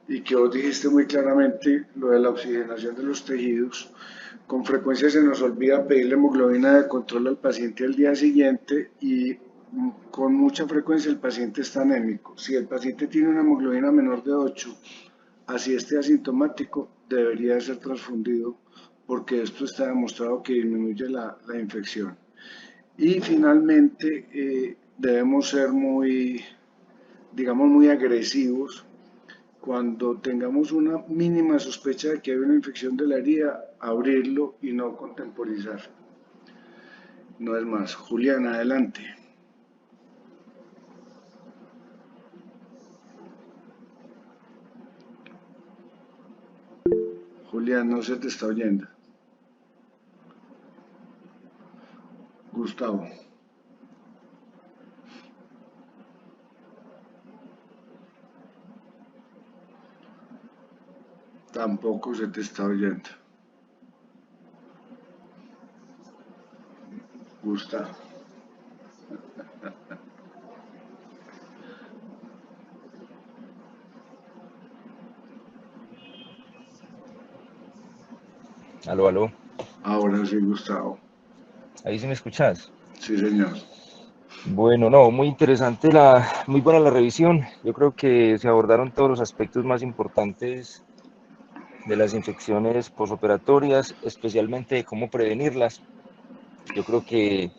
y que vos dijiste muy claramente, lo de la oxigenación de los tejidos. Con frecuencia se nos olvida pedirle hemoglobina de control al paciente al día siguiente y con mucha frecuencia el paciente está anémico. Si el paciente tiene una hemoglobina menor de 8, así esté asintomático, debería ser transfundido porque esto está demostrado que disminuye la infección. Y finalmente debemos ser muy, digamos, muy agresivos cuando tengamos una mínima sospecha de que hay una infección de la herida, abrirlo y no contemporizar. No es más. Julián, adelante. Julián, no se te está oyendo. Gustavo. Tampoco se te está oyendo. Gustavo. Aló, aló. Ahora sí, Gustavo. ¿Ahí sí me escuchás? Sí, señor. Bueno, no, muy interesante, muy buena la revisión. Yo creo que se abordaron todos los aspectos más importantes de las infecciones posoperatorias, especialmente de cómo prevenirlas. Yo creo que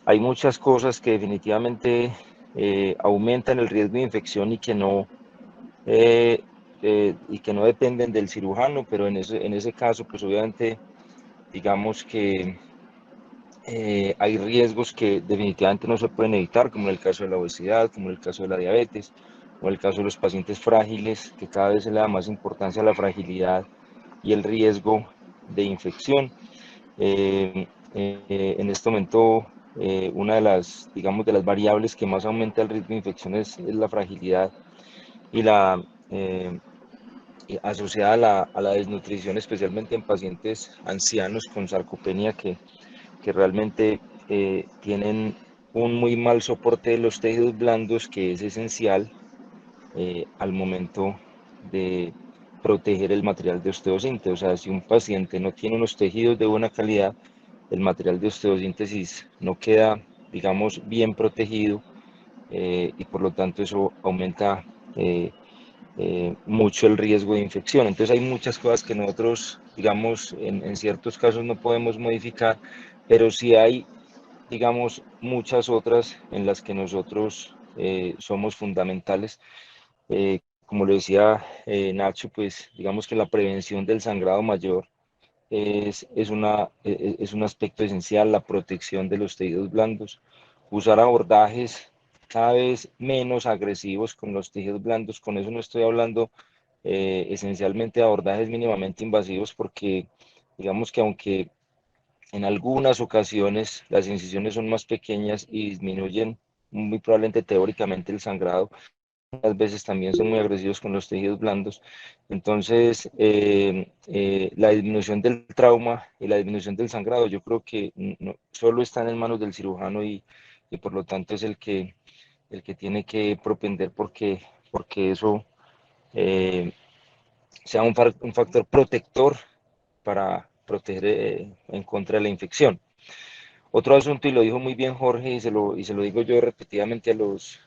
hay muchas cosas que definitivamente aumentan el riesgo de infección y que no dependen del cirujano, pero en ese caso, pues obviamente, digamos que hay riesgos que definitivamente no se pueden evitar, como en el caso de la obesidad, como en el caso de la diabetes, o en el caso de los pacientes frágiles, que cada vez se le da más importancia a la fragilidad y el riesgo de infección. En este momento, una de las, digamos, de las variables que más aumenta el riesgo de infección es la fragilidad y la asociada a la desnutrición, especialmente en pacientes ancianos con sarcopenia que realmente tienen un muy mal soporte de los tejidos blandos, que es esencial al momento de proteger el material de osteosíntesis. O sea, si un paciente no tiene unos tejidos de buena calidad, el material de osteosíntesis no queda, digamos, bien protegido y por lo tanto eso aumenta mucho el riesgo de infección. Entonces hay muchas cosas que nosotros, digamos, en ciertos casos no podemos modificar, pero sí hay, digamos, muchas otras en las que nosotros somos fundamentales. Como lo decía Nacho, pues digamos que la prevención del sangrado mayor es un aspecto esencial, la protección de los tejidos blandos, usar abordajes cada vez menos agresivos con los tejidos blandos. Con eso no estoy hablando esencialmente de abordajes mínimamente invasivos, porque digamos que aunque En algunas ocasiones las incisiones son más pequeñas y disminuyen muy probablemente teóricamente el sangrado. Algunas veces también son muy agresivos con los tejidos blandos. Entonces, la disminución del trauma y la disminución del sangrado, yo creo que no, solo están en manos del cirujano y por lo tanto es el que tiene que propender porque eso sea un factor protector para proteger en contra de la infección. Otro asunto, y lo dijo muy bien Jorge, y se lo digo yo repetidamente a los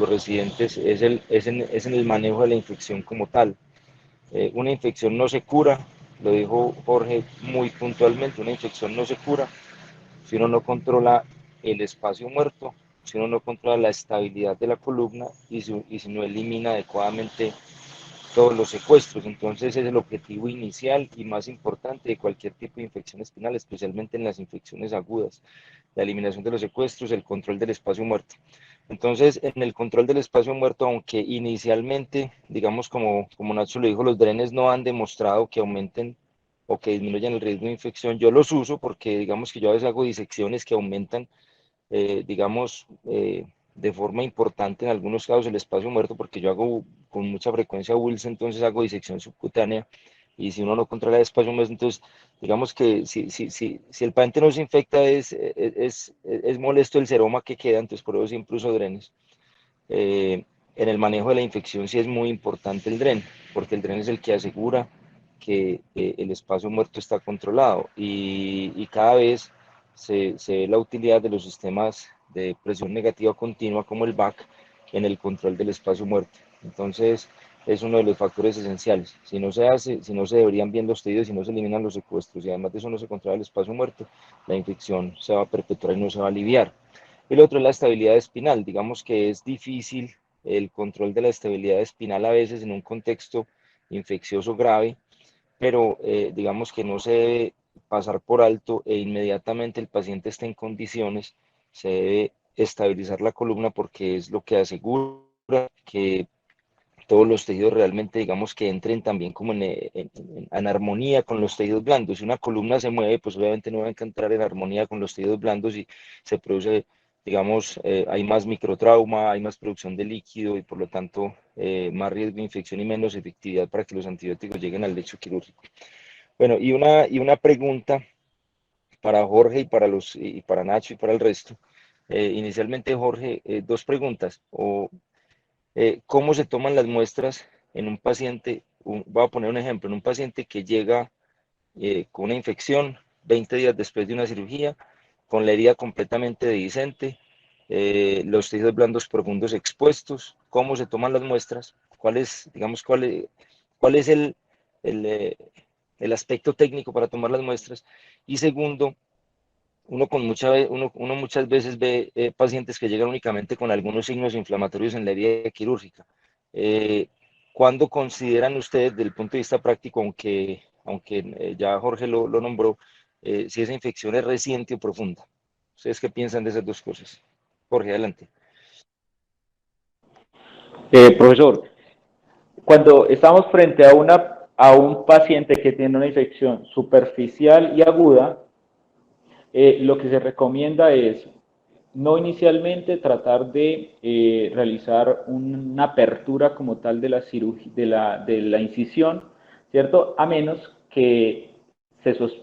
residentes, es en el manejo de la infección como tal. Una infección no se cura, lo dijo Jorge muy puntualmente, una infección no se cura si uno no controla el espacio muerto, si uno no controla la estabilidad de la columna y si no elimina adecuadamente todos los secuestros. Entonces ese es el objetivo inicial y más importante de cualquier tipo de infección espinal, especialmente en las infecciones agudas, la eliminación de los secuestros, el control del espacio muerto. Entonces, en el control del espacio muerto, aunque inicialmente, digamos como Nacho lo dijo, los drenes no han demostrado que aumenten o que disminuyan el riesgo de infección, yo los uso porque digamos que yo a veces hago disecciones que aumentan digamos, de forma importante en algunos casos el espacio muerto, porque yo hago con mucha frecuencia Wilson, entonces hago disección subcutánea, y si uno no controla el espacio muerto, entonces digamos que si el paciente no se infecta es molesto el seroma que queda, entonces por eso siempre uso drenes. En el manejo de la infección sí es muy importante el dren, porque el dren es el que asegura que el espacio muerto está controlado y cada vez se ve la utilidad de los sistemas de presión negativa continua como el BAC en el control del espacio muerto. Entonces es uno de los factores esenciales. Si no se hace, si no se deberían bien los tejidos, si no se eliminan los secuestros y además de eso no se controla el espacio muerto, la infección se va a perpetuar y no se va a aliviar. El otro es la estabilidad espinal. Digamos que es difícil el control de la estabilidad espinal a veces en un contexto infeccioso grave, pero digamos que no se debe pasar por alto e inmediatamente el paciente esté en condiciones, se debe estabilizar la columna porque es lo que asegura que todos los tejidos realmente, digamos, que entren también como en armonía con los tejidos blandos. Si una columna se mueve, pues obviamente no va a entrar en armonía con los tejidos blandos y se produce, digamos, hay más microtrauma, hay más producción de líquido y por lo tanto más riesgo de infección y menos efectividad para que los antibióticos lleguen al lecho quirúrgico. Bueno, y una pregunta para Jorge y para Nacho y para el resto. Inicialmente, Jorge, dos preguntas. ¿Cómo se toman las muestras en un paciente? Voy a poner un ejemplo, en un paciente que llega con una infección 20 días después de una cirugía, con la herida completamente dehiscente, los tejidos blandos profundos expuestos. ¿Cómo se toman las muestras? ¿Cuál es, digamos, cuál es el, eh, el aspecto técnico para tomar las muestras? Y segundo, uno muchas veces ve pacientes que llegan únicamente con algunos signos inflamatorios en la herida quirúrgica. Eh, ¿Cuándo consideran ustedes, desde el punto de vista práctico, aunque ya Jorge lo nombró, si esa infección es reciente o profunda? ¿Ustedes qué piensan de esas dos cosas? Jorge, adelante. Profesor, cuando estamos frente a un paciente que tiene una infección superficial y aguda, lo que se recomienda es no inicialmente tratar de realizar una apertura como tal de la, de la incisión, ¿cierto? A menos que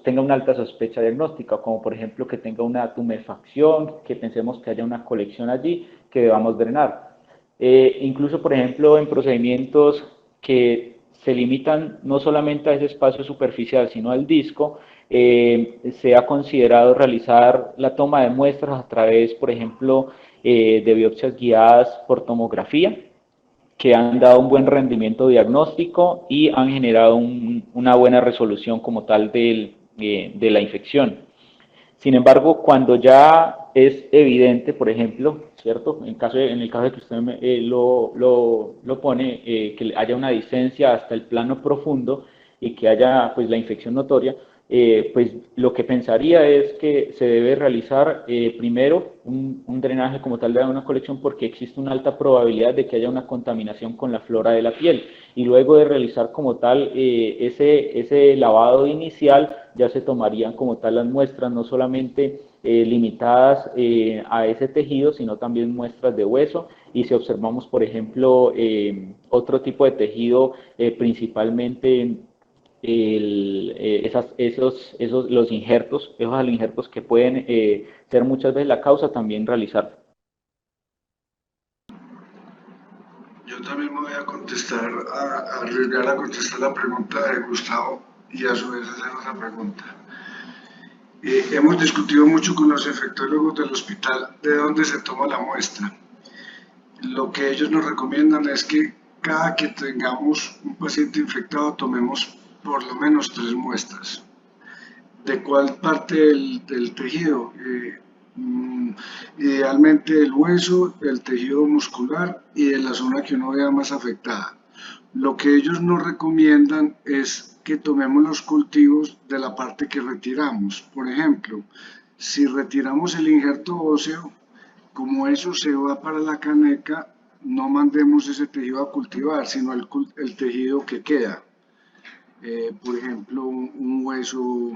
tenga una alta sospecha diagnóstica, como por ejemplo que tenga una tumefacción, que pensemos que haya una colección allí que debamos drenar. Incluso, por ejemplo, en procedimientos que se limitan no solamente a ese espacio superficial, sino al disco, se ha considerado realizar la toma de muestras a través, por ejemplo, de biopsias guiadas por tomografía, que han dado un buen rendimiento diagnóstico y han generado una buena resolución como tal de la infección. Sin embargo, cuando ya es evidente, por ejemplo, ¿cierto? En el caso de que usted lo pone, que haya una disencia hasta el plano profundo y que haya pues la infección notoria, pues lo que pensaría es que se debe realizar primero un drenaje como tal de una colección porque existe una alta probabilidad de que haya una contaminación con la flora de la piel y luego de realizar como tal ese lavado inicial ya se tomarían como tal las muestras, no solamente limitadas a ese tejido, sino también muestras de hueso y si observamos, por ejemplo, otro tipo de tejido, principalmente los injertos, esos injertos que pueden ser muchas veces la causa, también realizar. Yo también me voy a contestar, a arriesgar a contestar la pregunta de Gustavo y a su vez hacer una pregunta. Hemos discutido mucho con los infectólogos del hospital de dónde se toma la muestra. Lo que ellos nos recomiendan es que cada que tengamos un paciente infectado tomemos por lo menos 3 muestras. ¿De cuál parte del tejido? Idealmente el hueso, el tejido muscular y de la zona que uno vea más afectada. Lo que ellos nos recomiendan es que tomemos los cultivos de la parte que retiramos. Por ejemplo, si retiramos el injerto óseo, como eso se va para la caneca, no mandemos ese tejido a cultivar, sino el tejido que queda. Por ejemplo, un hueso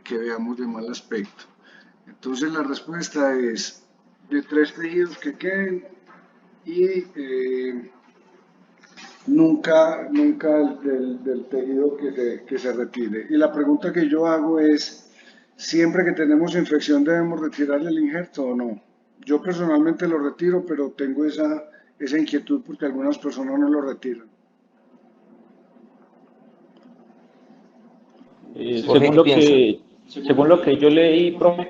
que veamos de mal aspecto. Entonces la respuesta es de 3 tejidos que queden y nunca del tejido que se retire. Y la pregunta que yo hago es, ¿siempre que tenemos infección debemos retirar el injerto o no? Yo personalmente lo retiro, pero tengo esa inquietud porque algunas personas no lo retiran. Jorge, ¿qué piensa? Según lo que yo leí, profe,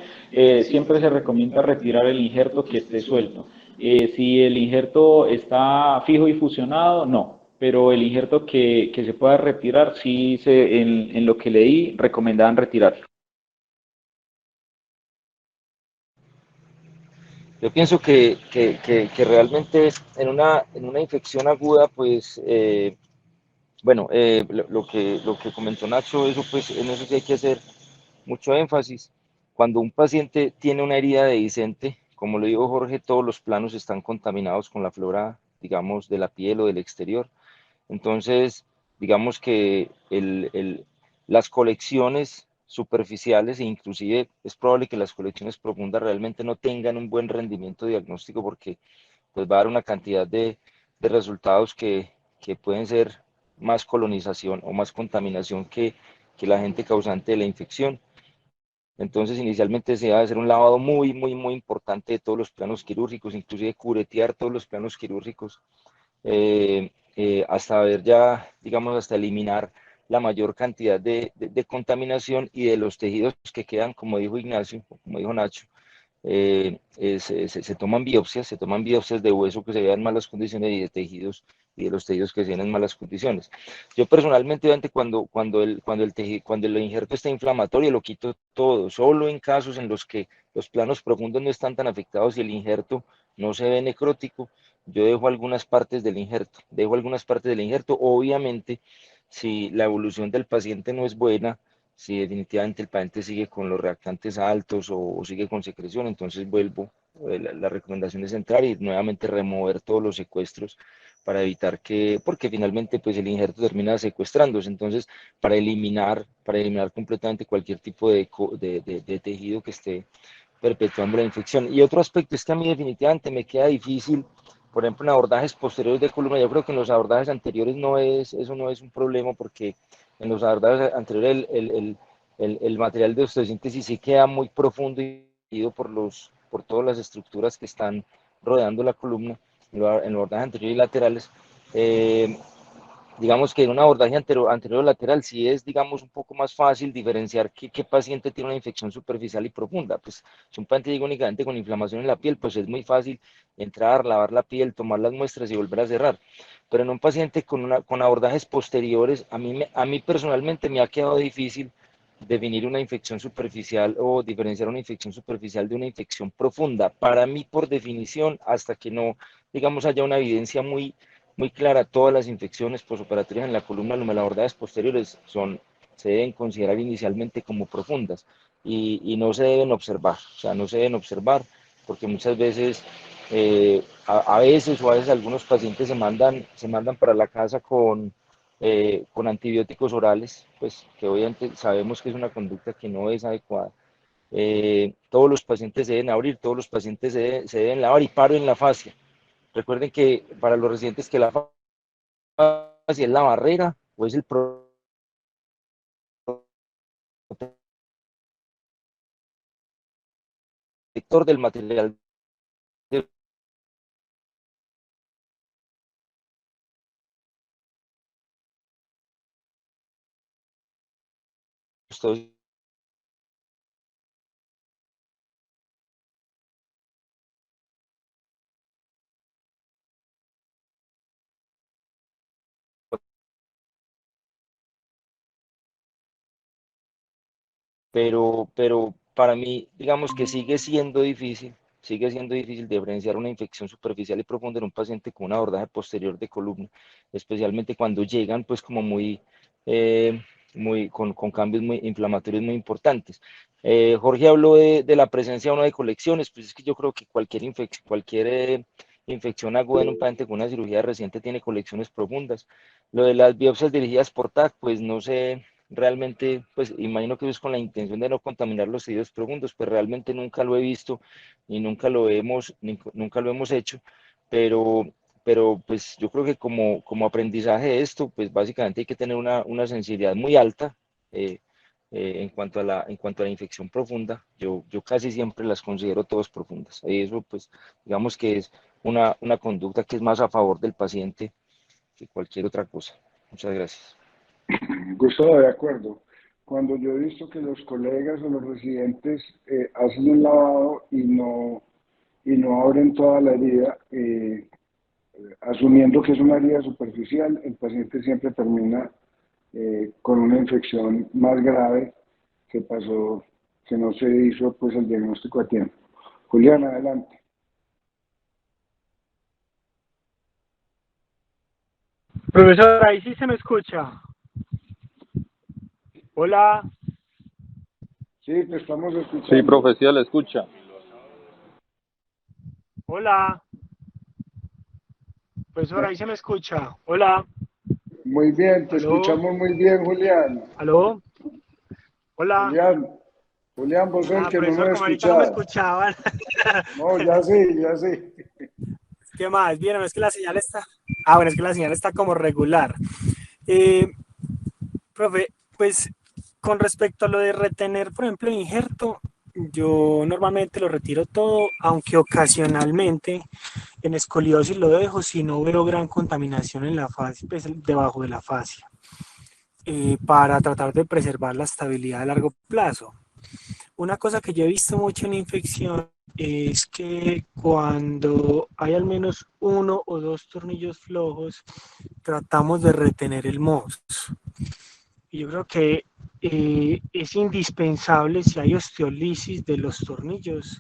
siempre se recomienda retirar el injerto que esté suelto. Si el injerto está fijo y fusionado, no, pero el injerto que se pueda retirar, sí en lo que leí, recomendaban retirarlo. Yo pienso que realmente en una infección aguda, pues, bueno, lo que comentó Nacho, eso pues en eso sí hay que hacer mucho énfasis. Cuando un paciente tiene una herida dehiscente, como lo dijo Jorge, todos los planos están contaminados con la flora, digamos, de la piel o del exterior. Entonces, digamos que las colecciones superficiales e inclusive es probable que las colecciones profundas realmente no tengan un buen rendimiento diagnóstico porque pues va a dar una cantidad de resultados que pueden ser más colonización o más contaminación que la agente causante de la infección. Entonces, inicialmente se va a hacer un lavado muy importante de todos los planos quirúrgicos, inclusive curetear todos los planos quirúrgicos, hasta ver ya, digamos, hasta eliminar la mayor cantidad de contaminación y de los tejidos que quedan, como dijo Ignacio, como dijo Nacho, se toman biopsias de hueso que se vean en malas condiciones y de tejidos y de los tejidos que se ven en malas condiciones. Yo personalmente, obviamente, cuando el injerto está inflamatorio, lo quito todo, solo en casos en los que los planos profundos no están tan afectados y el injerto no se ve necrótico, yo dejo algunas partes del injerto, obviamente, si la evolución del paciente no es buena, si definitivamente el paciente sigue con los reactantes altos o sigue con secreción, entonces vuelvo, la recomendación es entrar y nuevamente remover todos los secuestros para evitar porque finalmente pues el injerto termina secuestrándose, entonces para eliminar completamente cualquier tipo de tejido que esté perpetuando la infección. Y otro aspecto es que a mí definitivamente me queda difícil, por ejemplo, en abordajes posteriores de columna, yo creo que en los abordajes anteriores eso no es un problema porque en los abordajes anteriores el material de osteosíntesis sí queda muy profundo y ido por todas las estructuras que están rodeando la columna, en los abordajes anteriores y laterales. Digamos que en un abordaje anterior lateral sí es, digamos, un poco más fácil diferenciar qué paciente tiene una infección superficial y profunda. Pues si un paciente llega únicamente con inflamación en la piel, pues es muy fácil entrar, lavar la piel, tomar las muestras y volver a cerrar. Pero en un paciente con abordajes posteriores, a mí personalmente me ha quedado difícil definir una infección superficial o diferenciar una infección superficial de una infección profunda. Para mí, por definición, hasta que no, digamos, haya una evidencia muy clara, todas las infecciones posoperatorias en la columna lumbar posteriores se deben considerar inicialmente como profundas y no se deben observar, o sea, no se deben observar porque muchas veces, a veces o a veces algunos pacientes se mandan para la casa con antibióticos orales, pues que obviamente sabemos que es una conducta que no es adecuada. Todos los pacientes se deben abrir, todos los pacientes se deben lavar y paro en la fascia. Recuerden que para los residentes que la fascia es la barrera o es el protector del material de estos, pero para mí, digamos que sigue siendo difícil diferenciar una infección superficial y profunda en un paciente con un abordaje posterior de columna, especialmente cuando llegan pues como eh, con cambios muy inflamatorios muy importantes. Jorge habló de la presencia o no de colecciones, pues es que yo creo que cualquier infección aguda en un paciente con una cirugía reciente tiene colecciones profundas. Lo de las biopsias dirigidas por TAC, pues no sé, realmente, pues imagino que es con la intención de no contaminar los tejidos profundos, pues realmente nunca lo he visto y nunca lo hemos hecho, pero, pero pues yo creo que como aprendizaje de esto, pues básicamente hay que tener una sensibilidad muy alta en cuanto a la infección profunda. Yo casi siempre las considero todas profundas. Y eso, pues, digamos que es una conducta que es más a favor del paciente que cualquier otra cosa. Muchas gracias. Gustavo, de acuerdo. Cuando yo he visto que los colegas o los residentes hacen un lavado y no abren toda la herida, asumiendo que es una herida superficial, el paciente siempre termina con una infección más grave que pasó, que no se hizo pues el diagnóstico a tiempo. Julián, adelante. Profesor, ahí sí se me escucha. Hola. Sí, te estamos escuchando. Sí, profesor, le escucha. Hola. Profesor, ahí se me escucha. Hola. Muy bien, te ¿Aló? escuchamos muy bien, Julián. ¿Aló? Hola. Julián, vos sos el que profesor, no me como ahorita no me escuchaba. escuchaban. No, ya sí, ya sí. ¿Qué más? Bien, es que la señal está... bueno, es que la señal está como regular. Profe, pues con respecto a lo de retener, por ejemplo, el injerto, yo normalmente lo retiro todo, aunque ocasionalmente en escoliosis lo dejo si no veo gran contaminación en la fascia, pues debajo de la fascia, para tratar de preservar la estabilidad a largo plazo. Una cosa que yo he visto mucho en infección es que cuando hay al menos uno o dos tornillos flojos, tratamos de retener el MOS. Y yo creo que es indispensable, si hay osteolisis de los tornillos,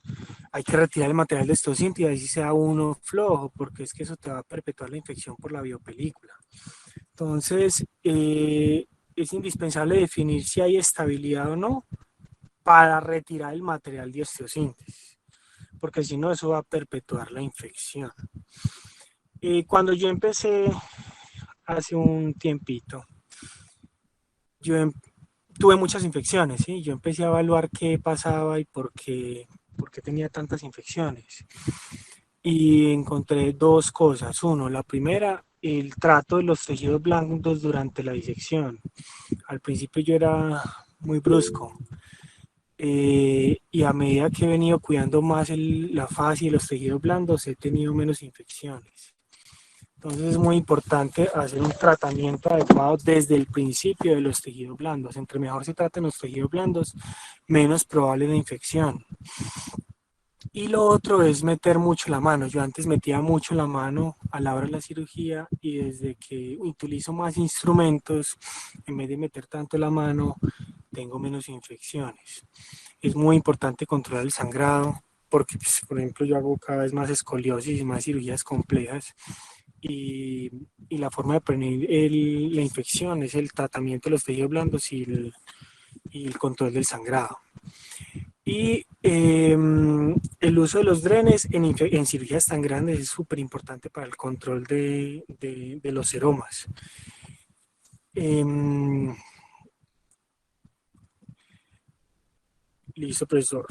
hay que retirar el material de osteocinta y así sea uno flojo, porque es que eso te va a perpetuar la infección por la biopelícula. Entonces, es indispensable definir si hay estabilidad o no para retirar el material de osteosíntesis, porque si no, eso va a perpetuar la infección. Cuando yo empecé hace un tiempito, tuve muchas infecciones, ¿sí? Yo empecé a evaluar qué pasaba y por qué tenía tantas infecciones. Y encontré dos cosas. Uno, la primera, el trato de los tejidos blandos durante la disección. Al principio yo era muy brusco. Y a medida que he venido cuidando más la fascia y los tejidos blandos, he tenido menos infecciones. Entonces es muy importante hacer un tratamiento adecuado desde el principio de los tejidos blandos. Entre mejor se traten los tejidos blandos, menos probable la infección. Y lo otro es meter mucho la mano. Yo antes metía mucho la mano a la hora de la cirugía y desde que utilizo más instrumentos, en vez de meter tanto la mano, tengo menos infecciones. Es muy importante controlar el sangrado porque, pues, por ejemplo, yo hago cada vez más escoliosis y más cirugías complejas y la forma de prevenir la infección es el tratamiento de los tejidos blandos y el control del sangrado. Y el uso de los drenes en cirugías tan grandes es súper importante para el control de los seromas. Listo, profesor.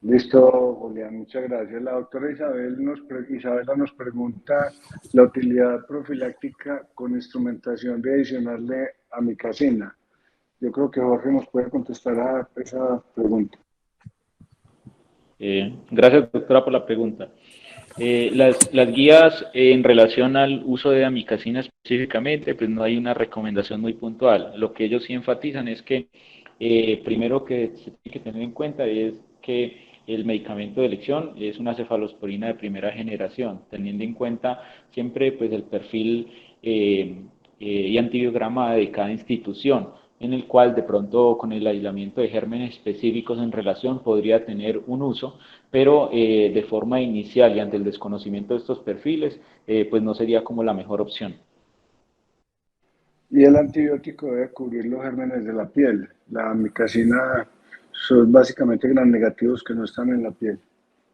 Listo, Julián, muchas gracias. La doctora Isabela nos pregunta la utilidad profiláctica con instrumentación de adicionarle amikacina. Yo creo que Jorge nos puede contestar a esa pregunta. Gracias, doctora, por la pregunta. Las guías en relación al uso de amikacina específicamente, pues no hay una recomendación muy puntual. Lo que ellos sí enfatizan es que primero que se tiene que tener en cuenta es que el medicamento de elección es una cefalosporina de primera generación, teniendo en cuenta siempre pues el perfil y antibiograma de cada institución, en el cual de pronto con el aislamiento de gérmenes específicos en relación podría tener un uso, pero de forma inicial y ante el desconocimiento de estos perfiles, pues no sería como la mejor opción. Y el antibiótico debe cubrir los gérmenes de la piel. La amikacina son básicamente gram negativos que no están en la piel.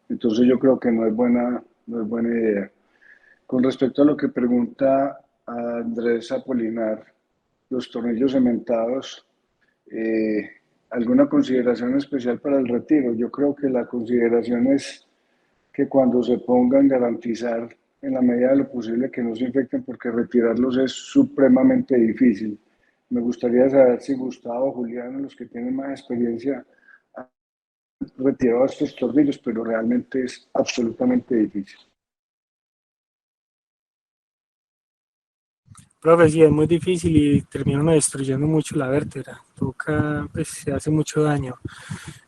Entonces yo creo que no es buena idea. Con respecto a lo que pregunta Andrés Apolinar, los tornillos cementados, ¿alguna consideración especial para el retiro? Yo creo que la consideración es que cuando se pongan, garantizar en la medida de lo posible que no se infecten, porque retirarlos es supremamente difícil. Me gustaría saber si Gustavo o Julián, los que tienen más experiencia, han retirado estos tornillos, pero realmente es absolutamente difícil. Profe, sí, es muy difícil y terminan destruyendo mucho la vértebra. Toca, pues se hace mucho daño.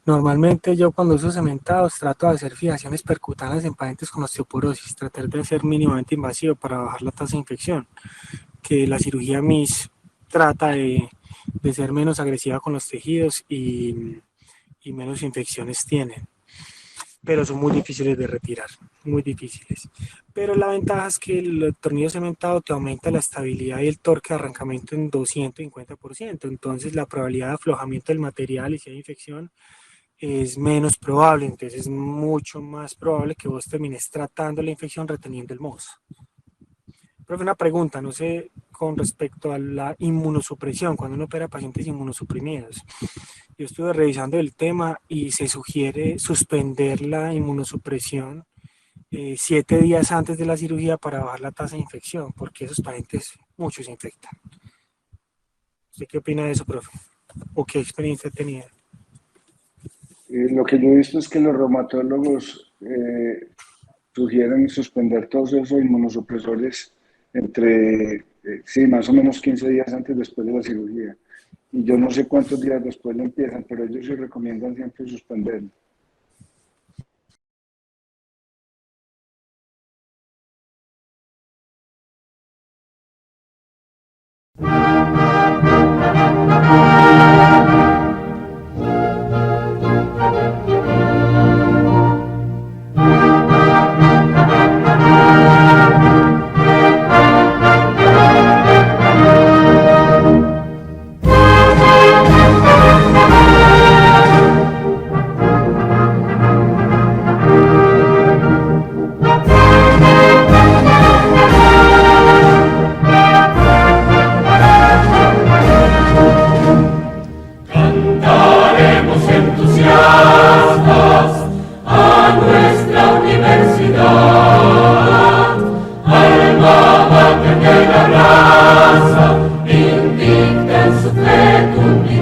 Normalmente yo cuando uso cementados trato de hacer fijaciones percutanas en pacientes con osteoporosis, tratar de ser mínimamente invasivo para bajar la tasa de infección, que la cirugía MIS trata de ser menos agresiva con los tejidos y menos infecciones tienen. Pero son muy difíciles de retirar, muy difíciles. Pero la ventaja es que el tornillo cementado te aumenta la estabilidad y el torque de arrancamiento en 250%, entonces la probabilidad de aflojamiento del material y si hay infección es menos probable, entonces es mucho más probable que vos termines tratando la infección reteniendo el mozo. Profe, una pregunta, no sé, con respecto a la inmunosupresión, cuando uno opera pacientes inmunosuprimidos. Yo estuve revisando el tema y se sugiere suspender la inmunosupresión 7 días antes de la cirugía para bajar la tasa de infección, porque esos pacientes, muchos se infectan. ¿Usted qué opina de eso, profe? ¿O qué experiencia tenía? Lo que yo he visto es que los reumatólogos sugieren suspender todos esos inmunosupresores entre, sí, más o menos 15 días antes después de la cirugía. Y yo no sé cuántos días después lo empiezan, pero ellos sí recomiendan siempre suspenderlo. Indicta en su fe tu